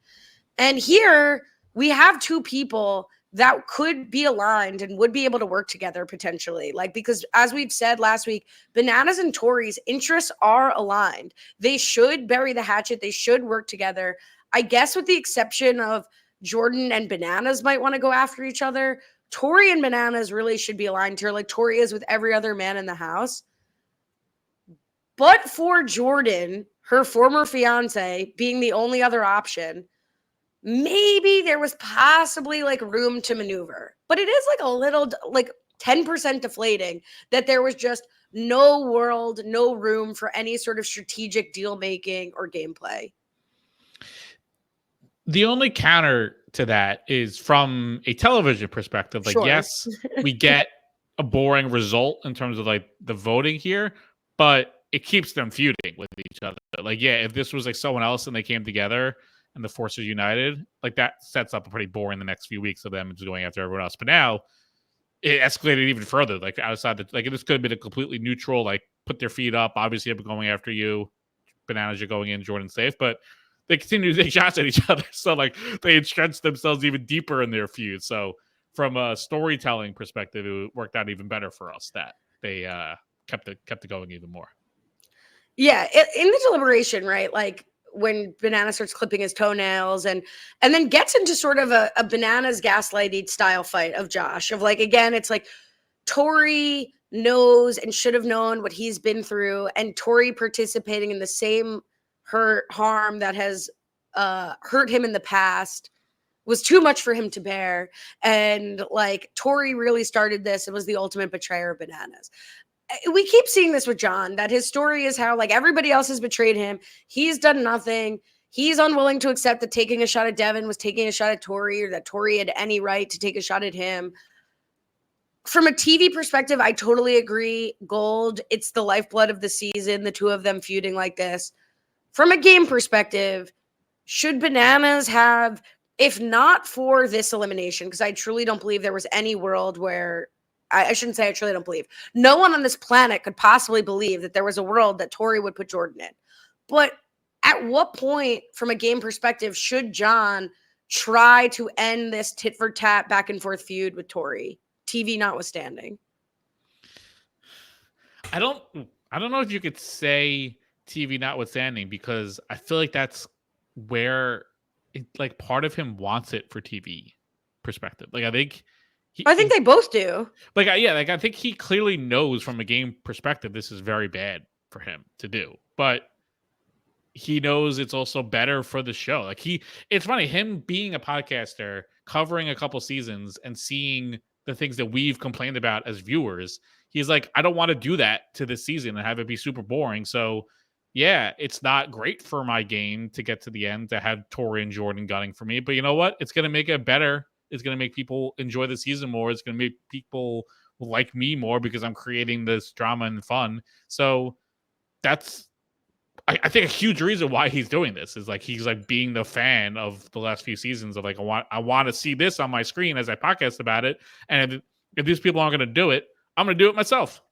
And here we have two people that could be aligned and would be able to work together potentially. Like, because as we've said last week, Bananas and Tori's interests are aligned. They should bury the hatchet. They should work together. I guess with the exception of Jordan and Bananas might want to go after each other. Tori and Bananas really should be aligned here, like Tori is with every other man in the house. But for Jordan, her former fiance, being the only other option, maybe there was possibly like room to maneuver. But it is like a little, like 10% deflating that there was just no room for any sort of strategic deal making or gameplay. The only counter to that is from a television perspective. Like, Sure. yes, we get a boring result in terms of like the voting here, but it keeps them feuding with each other. Like, yeah, if this was like someone else and they came together and the forces united, like that sets up a pretty boring the next few weeks of them just going after everyone else. But now it escalated even further. Like outside the, like this could have been a completely neutral, like put their feet up. Obviously, I'm going after you. Bananas, you're going in. Jordan safe, but they continue to take shots at each other. So like they entrenched themselves even deeper in their feud. So from a storytelling perspective, it worked out even better for us that they kept it going even more. Yeah, in the deliberation, right? Like when Banana starts clipping his toenails and then gets into sort of a Bananas gaslighting style fight of Josh. Of like, again, it's like Tori knows and should have known what he's been through, and Tori participating in the same harm that has hurt him in the past was too much for him to bear. And like Tori really started this and was the ultimate betrayer of Bananas. We keep seeing this with John, that his story is how like everybody else has betrayed him. He's done nothing. He's unwilling to accept that taking a shot at Devin was taking a shot at Tori, or that Tori had any right to take a shot at him. From a TV perspective, I totally agree. Gold, it's the lifeblood of the season, the two of them feuding like this. From a game perspective, should Bananas have, if not for this elimination, because I truly don't believe there was any world where, I shouldn't say I truly don't believe. No one on this planet could possibly believe that there was a world that Tori would put Jordan in. But at what point, from a game perspective, should John try to end this tit for tat back and forth feud with Tori, TV notwithstanding? I don't know if you could say TV notwithstanding, because I feel like that's where like part of him wants it for TV perspective. Like I think they both do. Like yeah, like I think he clearly knows from a game perspective this is very bad for him to do, but he knows it's also better for the show. Like it's funny, him being a podcaster, covering a couple seasons and seeing the things that we've complained about as viewers. He's like, I don't want to do that to this season and have it be super boring. So yeah, it's not great for my game to get to the end to have Tori and Jordan gunning for me. But you know what? It's going to make it better. It's going to make people enjoy the season more. It's going to make people like me more because I'm creating this drama and fun. So that's, I think a huge reason why he's doing this is like he's like being the fan of the last few seasons of like I want to see this on my screen as I podcast about it, and if these people aren't going to do it, I'm going to do it myself.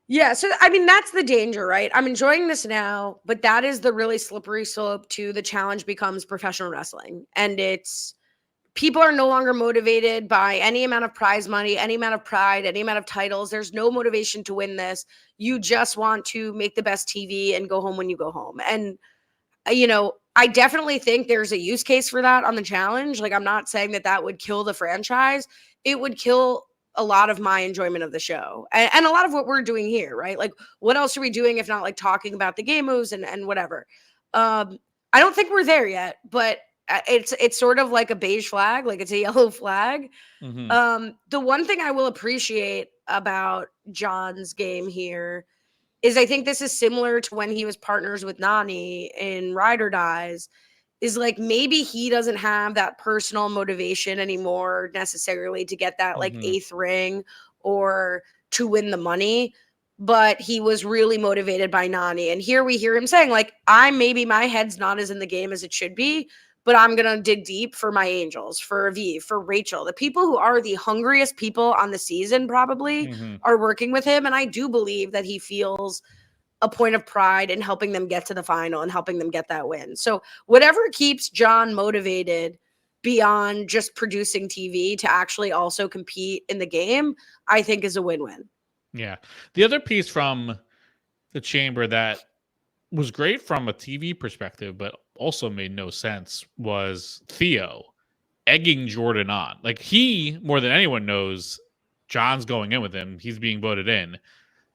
Yeah, so I mean that's the danger, right? I'm enjoying this now, but that is the really slippery slope to the challenge becomes professional wrestling, and it's people are no longer motivated by any amount of prize money, any amount of pride, any amount of titles. There's no motivation to win this. You just want to make the best TV and go home when you go home. And, you know, I definitely think there's a use case for that on the challenge. Like, I'm not saying that would kill the franchise. It would kill a lot of my enjoyment of the show and a lot of what we're doing here, right? Like, what else are we doing if not like talking about the game moves and whatever? I don't think we're there yet, but it's sort of like a beige flag, like it's a yellow flag. Mm-hmm. The one thing I will appreciate about John's game here is I think this is similar to when he was partners with Nani in Ride or Dies, is like maybe he doesn't have that personal motivation anymore necessarily to get that like eighth ring or to win the money, but he was really motivated by Nani. And here we hear him saying like, maybe my head's not as in the game as it should be, but I'm going to dig deep for my angels, for Aviv, for Rachel. The people who are the hungriest people on the season probably are working with him. And I do believe that he feels a point of pride in helping them get to the final and helping them get that win. So whatever keeps John motivated beyond just producing TV to actually also compete in the game, I think is a win-win. Yeah. The other piece from the chamber that was great from a TV perspective, but also made no sense was Theo egging Jordan on. Like, he, more than anyone knows, John's going in with him. He's being voted in.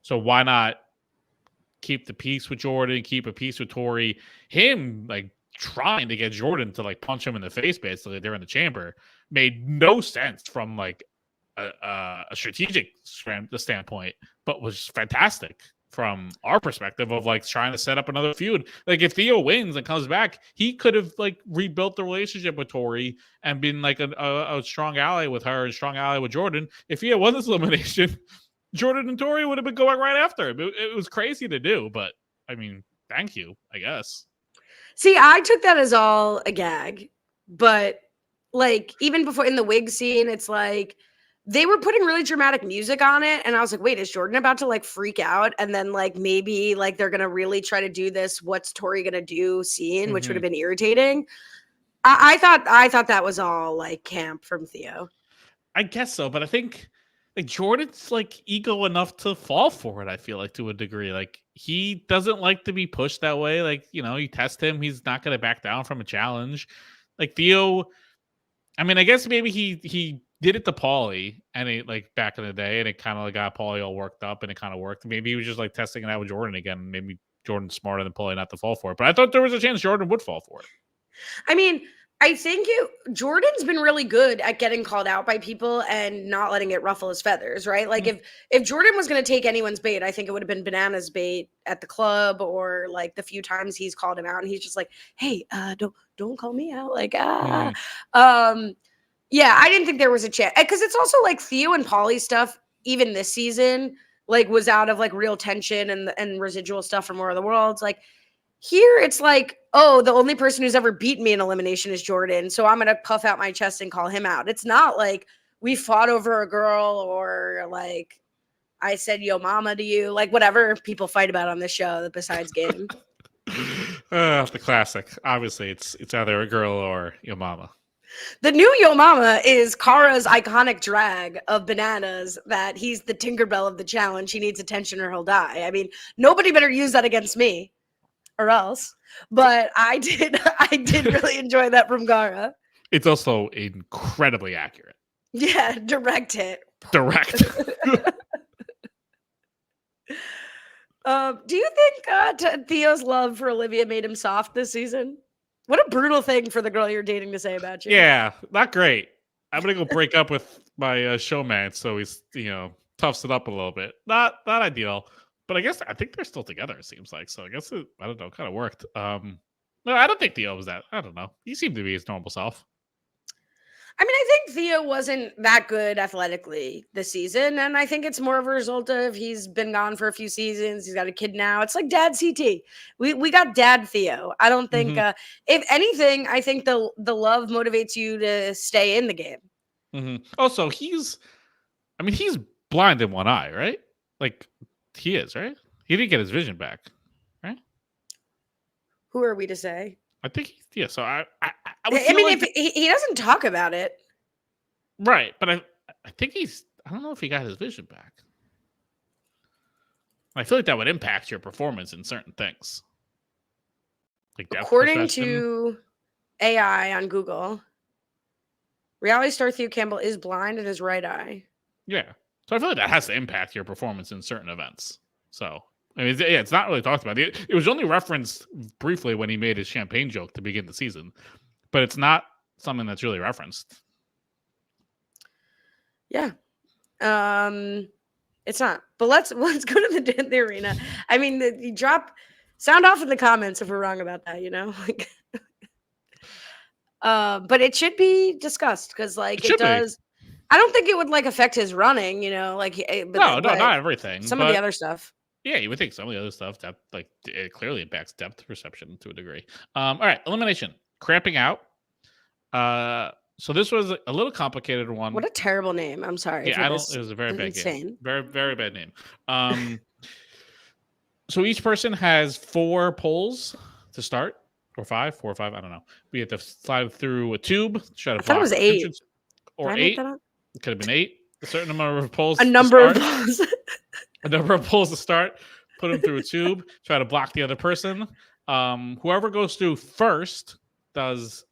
So why not keep the peace with Jordan, keep a peace with Tori? Him, like, trying to get Jordan to, like, punch him in the face, basically, they're in the chamber, made no sense from, like, a strategic standpoint, but was fantastic from our perspective of, like, trying to set up another feud. Like, if Theo wins and comes back, he could have, like, rebuilt the relationship with Tori and been, like, a strong ally with her and strong ally with Jordan. If Theo won this elimination, Jordan and Tori would have been going right after him. It was crazy to do, but, I mean, thank you, I guess. See, I took that as all a gag, but, like, even before in the wig scene, it's like, they were putting really dramatic music on it, and I was like, wait, is Jordan about to, like, freak out? And then, like, maybe, like, they're gonna really try to do this what's Tori gonna do scene, which would have been irritating. I thought that was all, like, camp from Theo. I guess so, but I think, like, Jordan's, like, ego enough to fall for it, I feel like, to a degree. Like, he doesn't like to be pushed that way. Like, you know, you test him, he's not gonna back down from a challenge. Like, Theo, I mean, I guess maybe he did it to Paulie, and it, like, back in the day, and it kind of, like, got Paulie all worked up, and it kind of worked. Maybe he was just, like, testing it out with Jordan again. Maybe Jordan's smarter than Paulie not to fall for it. But I thought there was a chance Jordan would fall for it. I mean, I think Jordan's been really good at getting called out by people and not letting it ruffle his feathers, right? Like, if Jordan was going to take anyone's bait, I think it would have been Banana's bait at the club, or, like, the few times he's called him out, and he's just like, hey, don't call me out, like, yeah, I didn't think there was a chance, because it's also like Theo and Paulie stuff, even this season, like, was out of, like, real tension and residual stuff from War of the Worlds. Like, here it's like, oh, the only person who's ever beaten me in elimination is Jordan, so I'm gonna puff out my chest and call him out. It's not like we fought over a girl, or, like, I said yo mama to you, like, whatever people fight about on this show besides game. The classic. Obviously, it's either a girl or your mama. The new Yo Mama is Kara's iconic drag of Bananas, that he's the Tinkerbell of the challenge. He needs attention or he'll die. I mean, nobody better use that against me, or else. But I did really enjoy that from Kara. It's also incredibly accurate. Yeah, direct hit. Direct. Do you think Theo's love for Olivia made him soft this season? What a brutal thing for the girl you're dating to say about you. Yeah, not great. I'm gonna go break up with my showman, so he's, you know, toughs it up a little bit. Not ideal, but I think they're still together. It seems like, so I guess it, I don't know, kind of worked. No, I don't think Theo was that. I don't know. He seemed to be his normal self. I mean, I think Theo wasn't that good athletically this season, and I think it's more of a result of he's been gone for a few seasons. He's got a kid now. It's like Dad CT. We got Dad Theo. I don't think, if anything, I think the love motivates you to stay in the game. Also, he's blind in one eye, right? Like, he is, right? He didn't get his vision back, right? Who are we to say? I think, yeah. So I mean, like, if he doesn't talk about it, right? But I think I don't know if he got his vision back. I feel like that would impact your performance in certain things. Like, according to AI on Google, reality star Theo Campbell is blind in his right eye. Yeah, so I feel like that has to impact your performance in certain events. So, I mean, yeah, it's not really talked about. It was only referenced briefly when he made his champagne joke to begin the season, but it's not something that's really referenced. Yeah, it's not. But let's go to the arena. I mean, you sound off in the comments if we're wrong about that. You know, like, but it should be discussed, because, like, it does. I don't think it would, like, affect his running. You know, like, no, not everything. Some of the other stuff. Yeah, you would think some of the other stuff that, like, it clearly impacts depth perception to a degree. All right, elimination, cramping out. So this was a little complicated one. What a terrible name! I'm sorry. Yeah, it was a very bad game. Very, very bad name. So each person has 4 polls to start, or 5, 4 or 5. I don't know. We have to slide through a tube. I thought it was 8 or 8. It could have been 8. A certain number of polls. A number of polls. A number of polls to start. Put them through a tube. Try to block the other person. Whoever goes through first does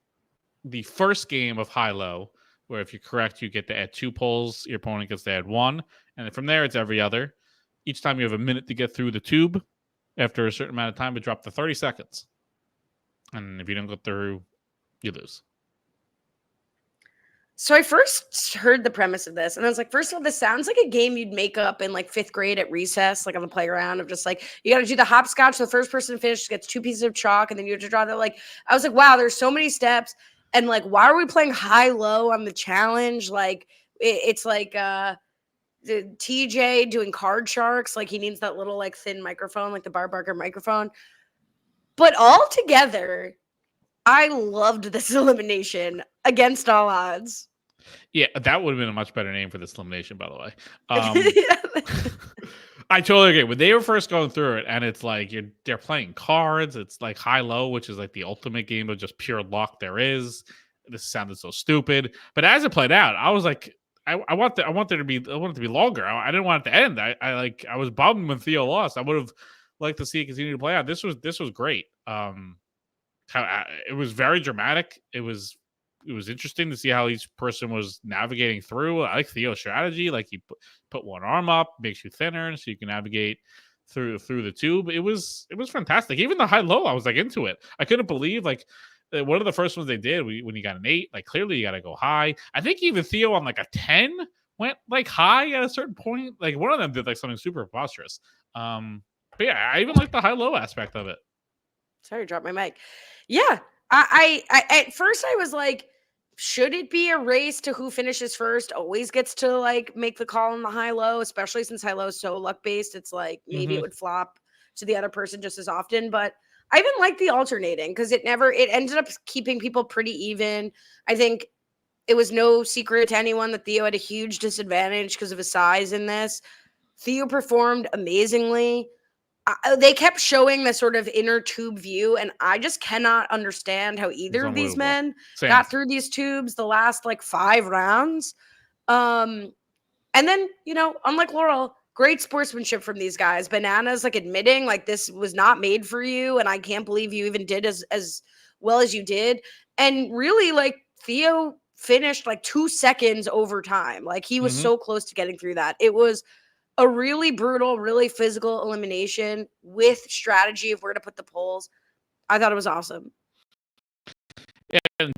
the first game of high-low, where if you're correct, you get to add 2 polls. Your opponent gets to add 1. And then from there, it's every other. Each time you have a minute to get through the tube. After a certain amount of time, it drops to 30 seconds. And if you don't go through, you lose. So I first heard the premise of this and I was like, first of all, this sounds like a game you'd make up in like 5th grade at recess, like on the playground of just like, you got to do the hopscotch. The first person to finish gets 2 pieces of chalk and then you have to draw that. Like, I was like, wow, there's so many steps. And like, why are we playing high-low on the challenge? Like, it's like the TJ doing card sharks. Like, he needs that little like thin microphone, like the Bar Barker microphone. But all together, I loved this elimination against all odds. Yeah, that would have been a much better name for this elimination, by the way. I totally agree. When they were first going through it, and it's like they're playing cards. It's like high-low, which is like the ultimate game of just pure luck there is. This sounded so stupid, but as it played out, I was like, I want it to be longer. I didn't want it to end. I was bummed when Theo lost. I would have liked to see it continue to play out. This was great. It was very dramatic. It was interesting to see how each person was navigating through. I like Theo's strategy. Like he put one arm up, makes you thinner, so you can navigate through the tube. It was fantastic. Even the high-low, I was like into it. I couldn't believe like one of the first ones they did when you got an 8. Like clearly you got to go high. I think even Theo on like a 10 went like high at a certain point. Like one of them did like something super preposterous. But yeah, I even like the high-low aspect of it. Sorry, dropped my mic. Yeah, I at first I was like, should it be a race to who finishes first? Always gets to like make the call on the high-low, especially since high-low is so luck based. It's like maybe it would flop to the other person just as often. But I even like the alternating because it ended up keeping people pretty even. I think it was no secret to anyone that Theo had a huge disadvantage because of his size in this. Theo performed amazingly. They kept showing the sort of inner tube view, and I just cannot understand how either of these men got through these tubes the last like 5 rounds. And then, unlike Laurel, great sportsmanship from these guys. Bananas like admitting like this was not made for you, and I can't believe you even did as well as you did. And really, like Theo finished like 2 seconds over time. Like he was so close to getting through that. It was a really brutal, really physical elimination with strategy of where to put the polls. I thought it was awesome. And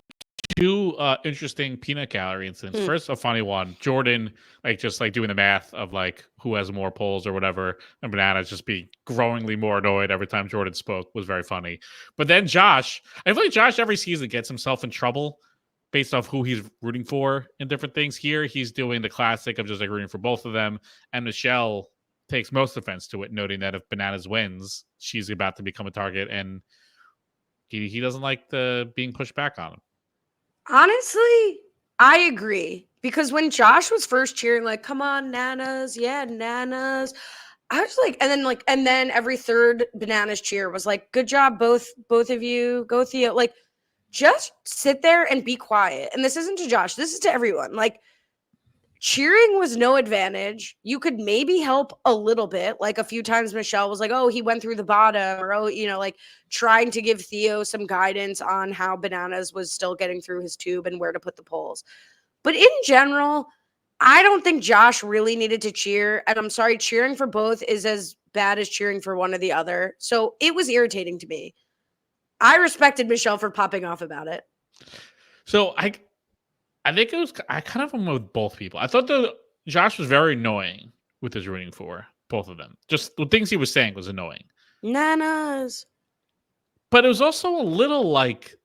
2 interesting peanut gallery incidents. First, a funny one. Jordan, just doing the math of like who has more polls or whatever, and Bananas just be growingly more annoyed every time Jordan spoke was very funny. But then Josh, I feel like Josh every season gets himself in trouble based off who he's rooting for in different things. Here, he's doing the classic of just like rooting for both of them. And Michelle takes most offense to it, noting that if Bananas wins, she's about to become a target, and he doesn't like the being pushed back on him. Honestly, I agree. Because when Josh was first cheering, like, come on, Nanas, yeah, Nanas. I was like, and then every third Bananas cheer was like, good job, both of you, go Theo. Like, just sit there and be quiet. And this isn't to Josh. This is to everyone. Like, cheering was no advantage. You could maybe help a little bit. Like a few times Michelle was like, oh, he went through the bottom, or, oh, like trying to give Theo some guidance on how Bananas was still getting through his tube and where to put the polls. But in general, I don't think Josh really needed to cheer. And I'm sorry, cheering for both is as bad as cheering for one or the other. So it was irritating to me. I respected Michelle for popping off about it. So I think I kind of went with both people. I thought Josh was very annoying with his rooting for both of them. Just the things he was saying was annoying. Nanas. But it was also a little like,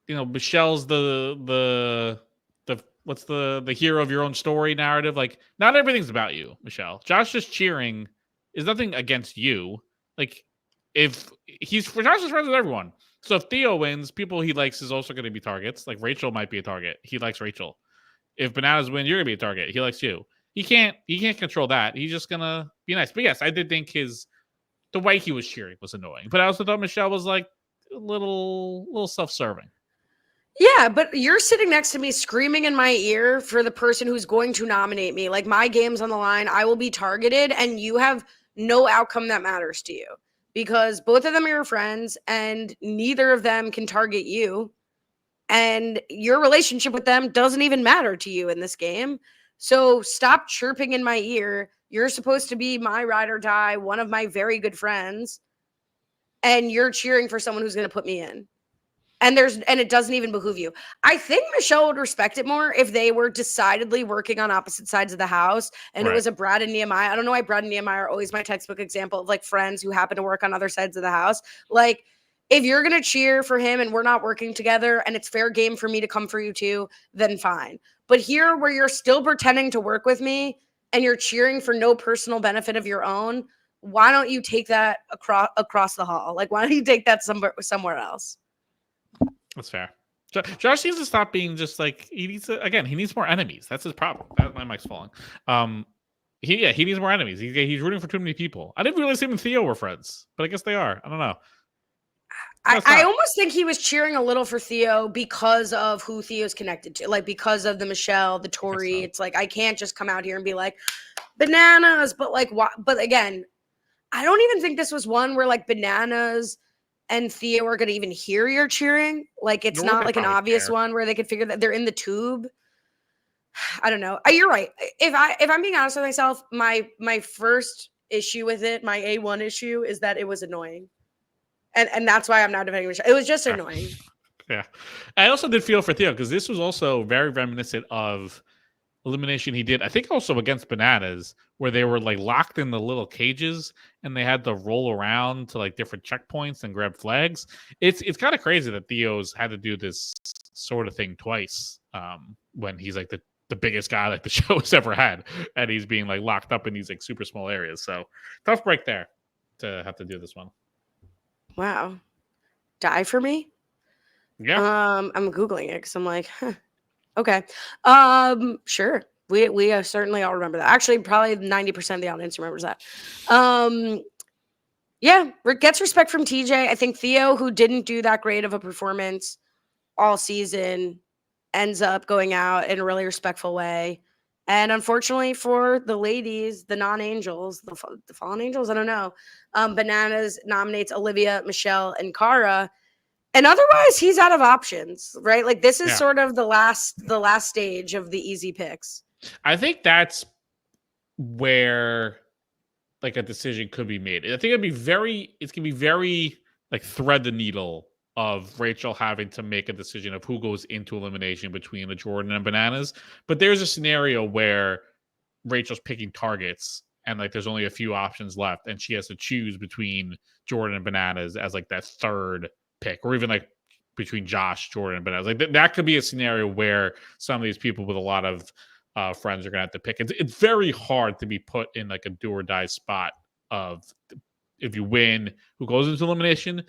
Michelle's the what's the hero of your own story narrative. Like, not everything's about you, Michelle. Josh just cheering is nothing against you. Like, if Josh is friends with everyone. So if Theo wins, people he likes is also going to be targets. Like Rachel might be a target. He likes Rachel. If Bananas win, you're going to be a target. He likes you. He can't control that. He's just going to be nice. But yes, I did think the way he was cheering was annoying. But I also thought Michelle was like a little self-serving. Yeah, but you're sitting next to me screaming in my ear for the person who's going to nominate me. Like, my game's on the line. I will be targeted, and you have no outcome that matters to you. Because both of them are your friends and neither of them can target you. and your relationship with them doesn't even matter to you in this game. So stop chirping in my ear. You're supposed to be my ride or die, one of my very good friends, and you're cheering for someone who's going to put me in. And it doesn't even behoove you. I think Michelle would respect it more if they were decidedly working on opposite sides of the house and it was a Brad and Nehemiah. I don't know why Brad and Nehemiah are always my textbook example of like friends who happen to work on other sides of the house. Like, if you're going to cheer for him and we're not working together and it's fair game for me to come for you too, then fine. But here, where you're still pretending to work with me and you're cheering for no personal benefit of your own, why don't you take that across the hall? Like, why don't you take that somewhere else? That's fair. Josh needs to stop being just like he needs more enemies. That's his problem. My mic's falling. He needs more enemies. He's rooting for too many people. I didn't realize him and Theo were friends, but I guess they are. I don't know. I almost think he was cheering a little for Theo because of who Theo's connected to, like because of the Michelle, the Tori. So. It's like I can't just come out here and be like bananas, but like what? But again, I don't even think this was one where like bananas and Theo are going to even hear your cheering. Like it's not like an obvious one where they could figure that they're in the tube. I don't know. You're right. If I'm being honest with myself, my first issue with it, my A1 issue is that it was annoying. And that's why I'm not defending Michelle. It was just annoying. Yeah. I also did feel for Theo because this was also very reminiscent of elimination he did, I think also against Bananas, where they were like locked in the little cages and they had to roll around to like different checkpoints and grab flags. It's kind of crazy that Theo's had to do this sort of thing twice when he's like the biggest guy like the show has ever had, and he's being like locked up in these like super small areas. So tough break there to have to do this one. Wow. Die for me? Yeah. I'm Googling it because I'm like, huh. Okay. Sure. We certainly all remember that. Actually, probably 90% of the audience remembers that. Yeah, gets respect from TJ. I think Theo, who didn't do that great of a performance all season, ends up going out in a really respectful way. And unfortunately for the ladies, the non-angels, the fallen angels, I don't know. Bananas nominates Olivia, Michelle, and Cara. And otherwise, he's out of options, right? Like this is sort of the last stage of the easy picks. I think that's where like a decision could be made. I think it's gonna be very like thread the needle of Rachel having to make a decision of who goes into elimination between the Jordan and Bananas. But there's a scenario where Rachel's picking targets and like there's only a few options left and she has to choose between Jordan and Bananas as like that third pick, or even like between Josh, Jordan, and Bananas. Like that could be a scenario where some of these people with a lot of friends are gonna have to pick. It's very hard to be put in like a do or die spot of if you win, who goes into elimination.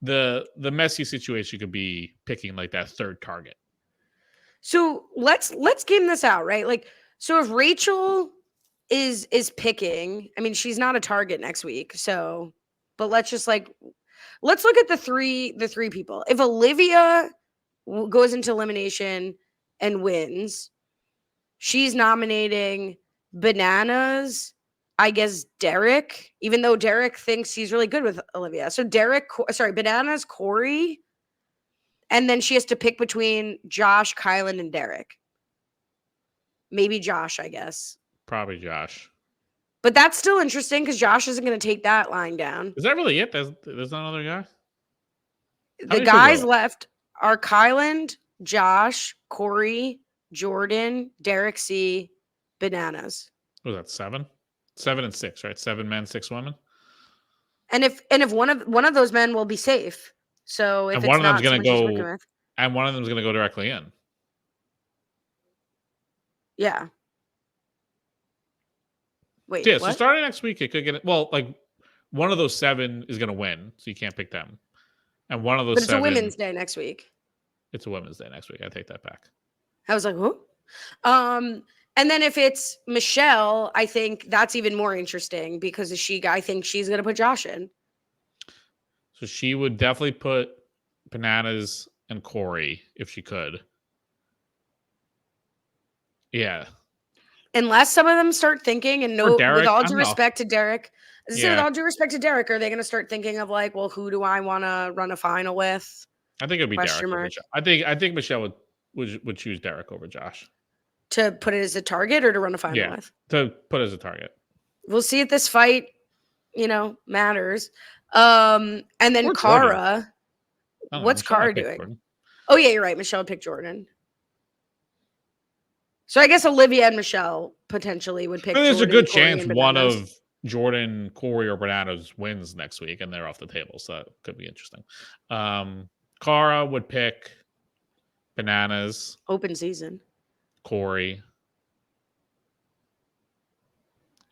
The messy situation could be picking like that third target. So let's game this out, right? Like, so if Rachel is picking, I mean, she's not a target next week, so but let's look at the three people. If Olivia goes into elimination and wins, she's nominating Bananas, I guess Derek, even though Derek thinks he's really good with Olivia. So Bananas, Corey, and then she has to pick between Josh, Kylan, and Derek. Maybe Josh, I guess. Probably Josh. But that's still interesting because Josh isn't going to take that line down. Is that really it? There's not another guy? The guys left are Kylan, Josh, Corey, Jordan, Derek C, Bananas. What was that, 7? 7 and 6, right? 7 men, 6 women. And if one of those men will be safe. So if one of them's going to go, and one of them's going to go directly in. Yeah. Wait. Yeah. What? So starting next week, it could get like one of those 7 is going to win, so you can't pick them. And one of those. But it's 7, a Women's Day next week. It's a Women's Day next week. I take that back. I was like, who? And then if it's Michelle, I think that's even more interesting because I think she's going to put Josh in. So she would definitely put Bananas and Corey if she could. Yeah. Unless some of them start thinking, and with all due respect to Derek, Yeah. With all due respect to Derek, are they going to start thinking of like, well, who do I want to run a final with? I think it'd be Question Derek over mark. Josh. I think Michelle would choose Derek over Josh. To put it as a target or to run a final with? To put as a target. We'll see if this fight, matters. And then Or Cara. What's Michelle might Cara pick doing? Jordan. Oh, yeah, you're right. Michelle picked Jordan. So I guess Olivia and Michelle potentially would pick There's Jordan, a good Corey, chance and one Bananas. of Jordan, Corey, or Bananas wins next week, and they're off the table, so that could be interesting. Cara would pick Bananas, Open season. Corey.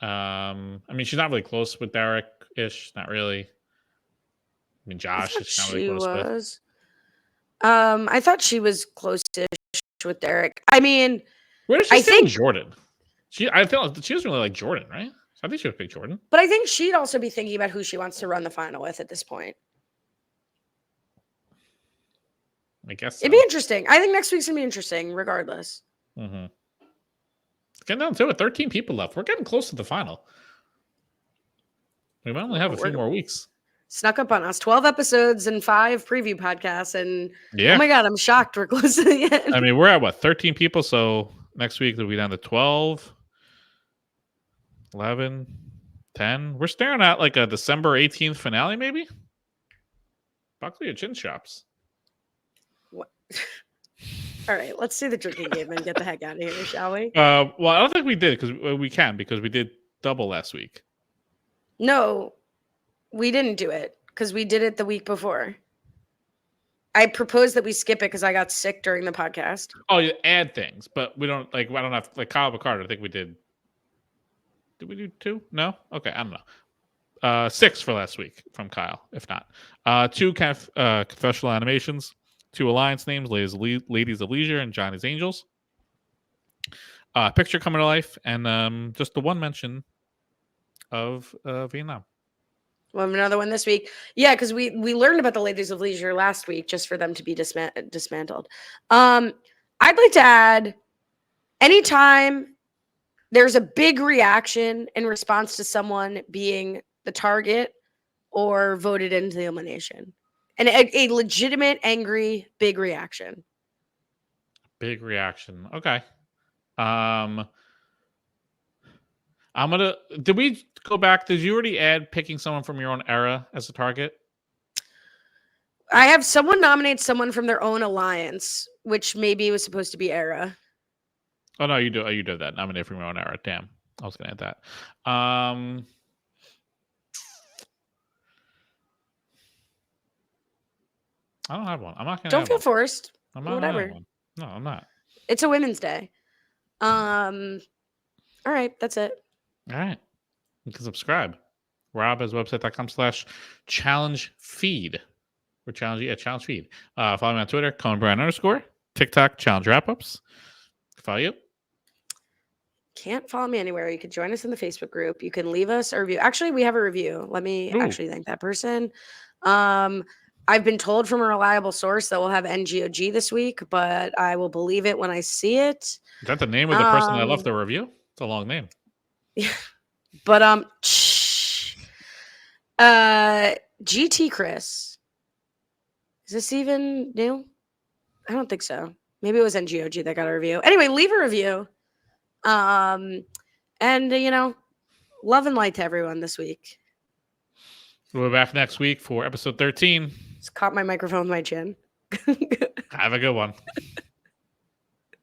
I mean, she's not really close with Derek-ish. Not really. I mean, Josh is not really close with. I thought she was close-ish with Derek. I mean, Where does she stand with Jordan? I feel she doesn't really like Jordan, right? So I think she would pick Jordan. But I think she'd also be thinking about who she wants to run the final with at this point. I guess it'd be interesting. I think next week's gonna be interesting, regardless. Mm-hmm. It's getting down to it. 13 people left. We're getting close to the final. We might only have a few more weeks. Snuck up on us. 12 episodes and 5 preview podcasts, and yeah. Oh my god, I'm shocked we're close to the end. I mean, we're at 13 people, so next week we'll be down to 12, 11, 10. We're staring at like a December 18th finale, maybe. Buckley your chin shops. What? All right, let's see the drinking game and get the heck out of here, shall we? Well, I don't think we did because we did double last week. No, we didn't do it because we did it the week before. I proposed that we skip it because I got sick during the podcast. Oh, you add things, but we don't I don't have Kyle Picard. I think we did. Did we do 2? No. Okay, I don't know. 6 for last week from Kyle, if not. 2 confessional animations, 2 alliance names, Ladies of Leisure and Johnny's Angels. Picture coming to life, and just the one mention of Vietnam. We'll have another one this week. Yeah, because we learned about the Ladies of Leisure last week just for them to be dismantled. I'd like to add, anytime there's a big reaction in response to someone being the target or voted into the elimination, and a legitimate, angry, big reaction. Big reaction. Okay. I'm gonna. Did we go back? Did you already add picking someone from your own era as a target? I have someone nominate someone from their own alliance, which maybe was supposed to be era. Oh no, you do. You did that. Nominate from your own era. Damn, I was gonna add that. I don't have one. I'm not gonna. Don't feel forced. I'm not. Whatever. No, I'm not. It's a Women's Day. All right, that's it. All right. You can subscribe. Rob has website.com/challenge feed. We're challenge feed. Follow me on Twitter, _. TikTok, challenge wrap-ups. Follow you. Can't follow me anywhere. You can join us in the Facebook group. You can leave us a review. Actually, we have a review. Let me actually thank that person. I've been told from a reliable source that we'll have NGOG this week, but I will believe it when I see it. Is that the name of the person that left the review? It's a long name. Yeah. But GT Chris. Is this even new? I don't think so. Maybe it was NGOG that got a review. Anyway, leave a review. And love and light to everyone this week. We'll be back next week for episode 13. Just caught my microphone with my chin. Have a good one.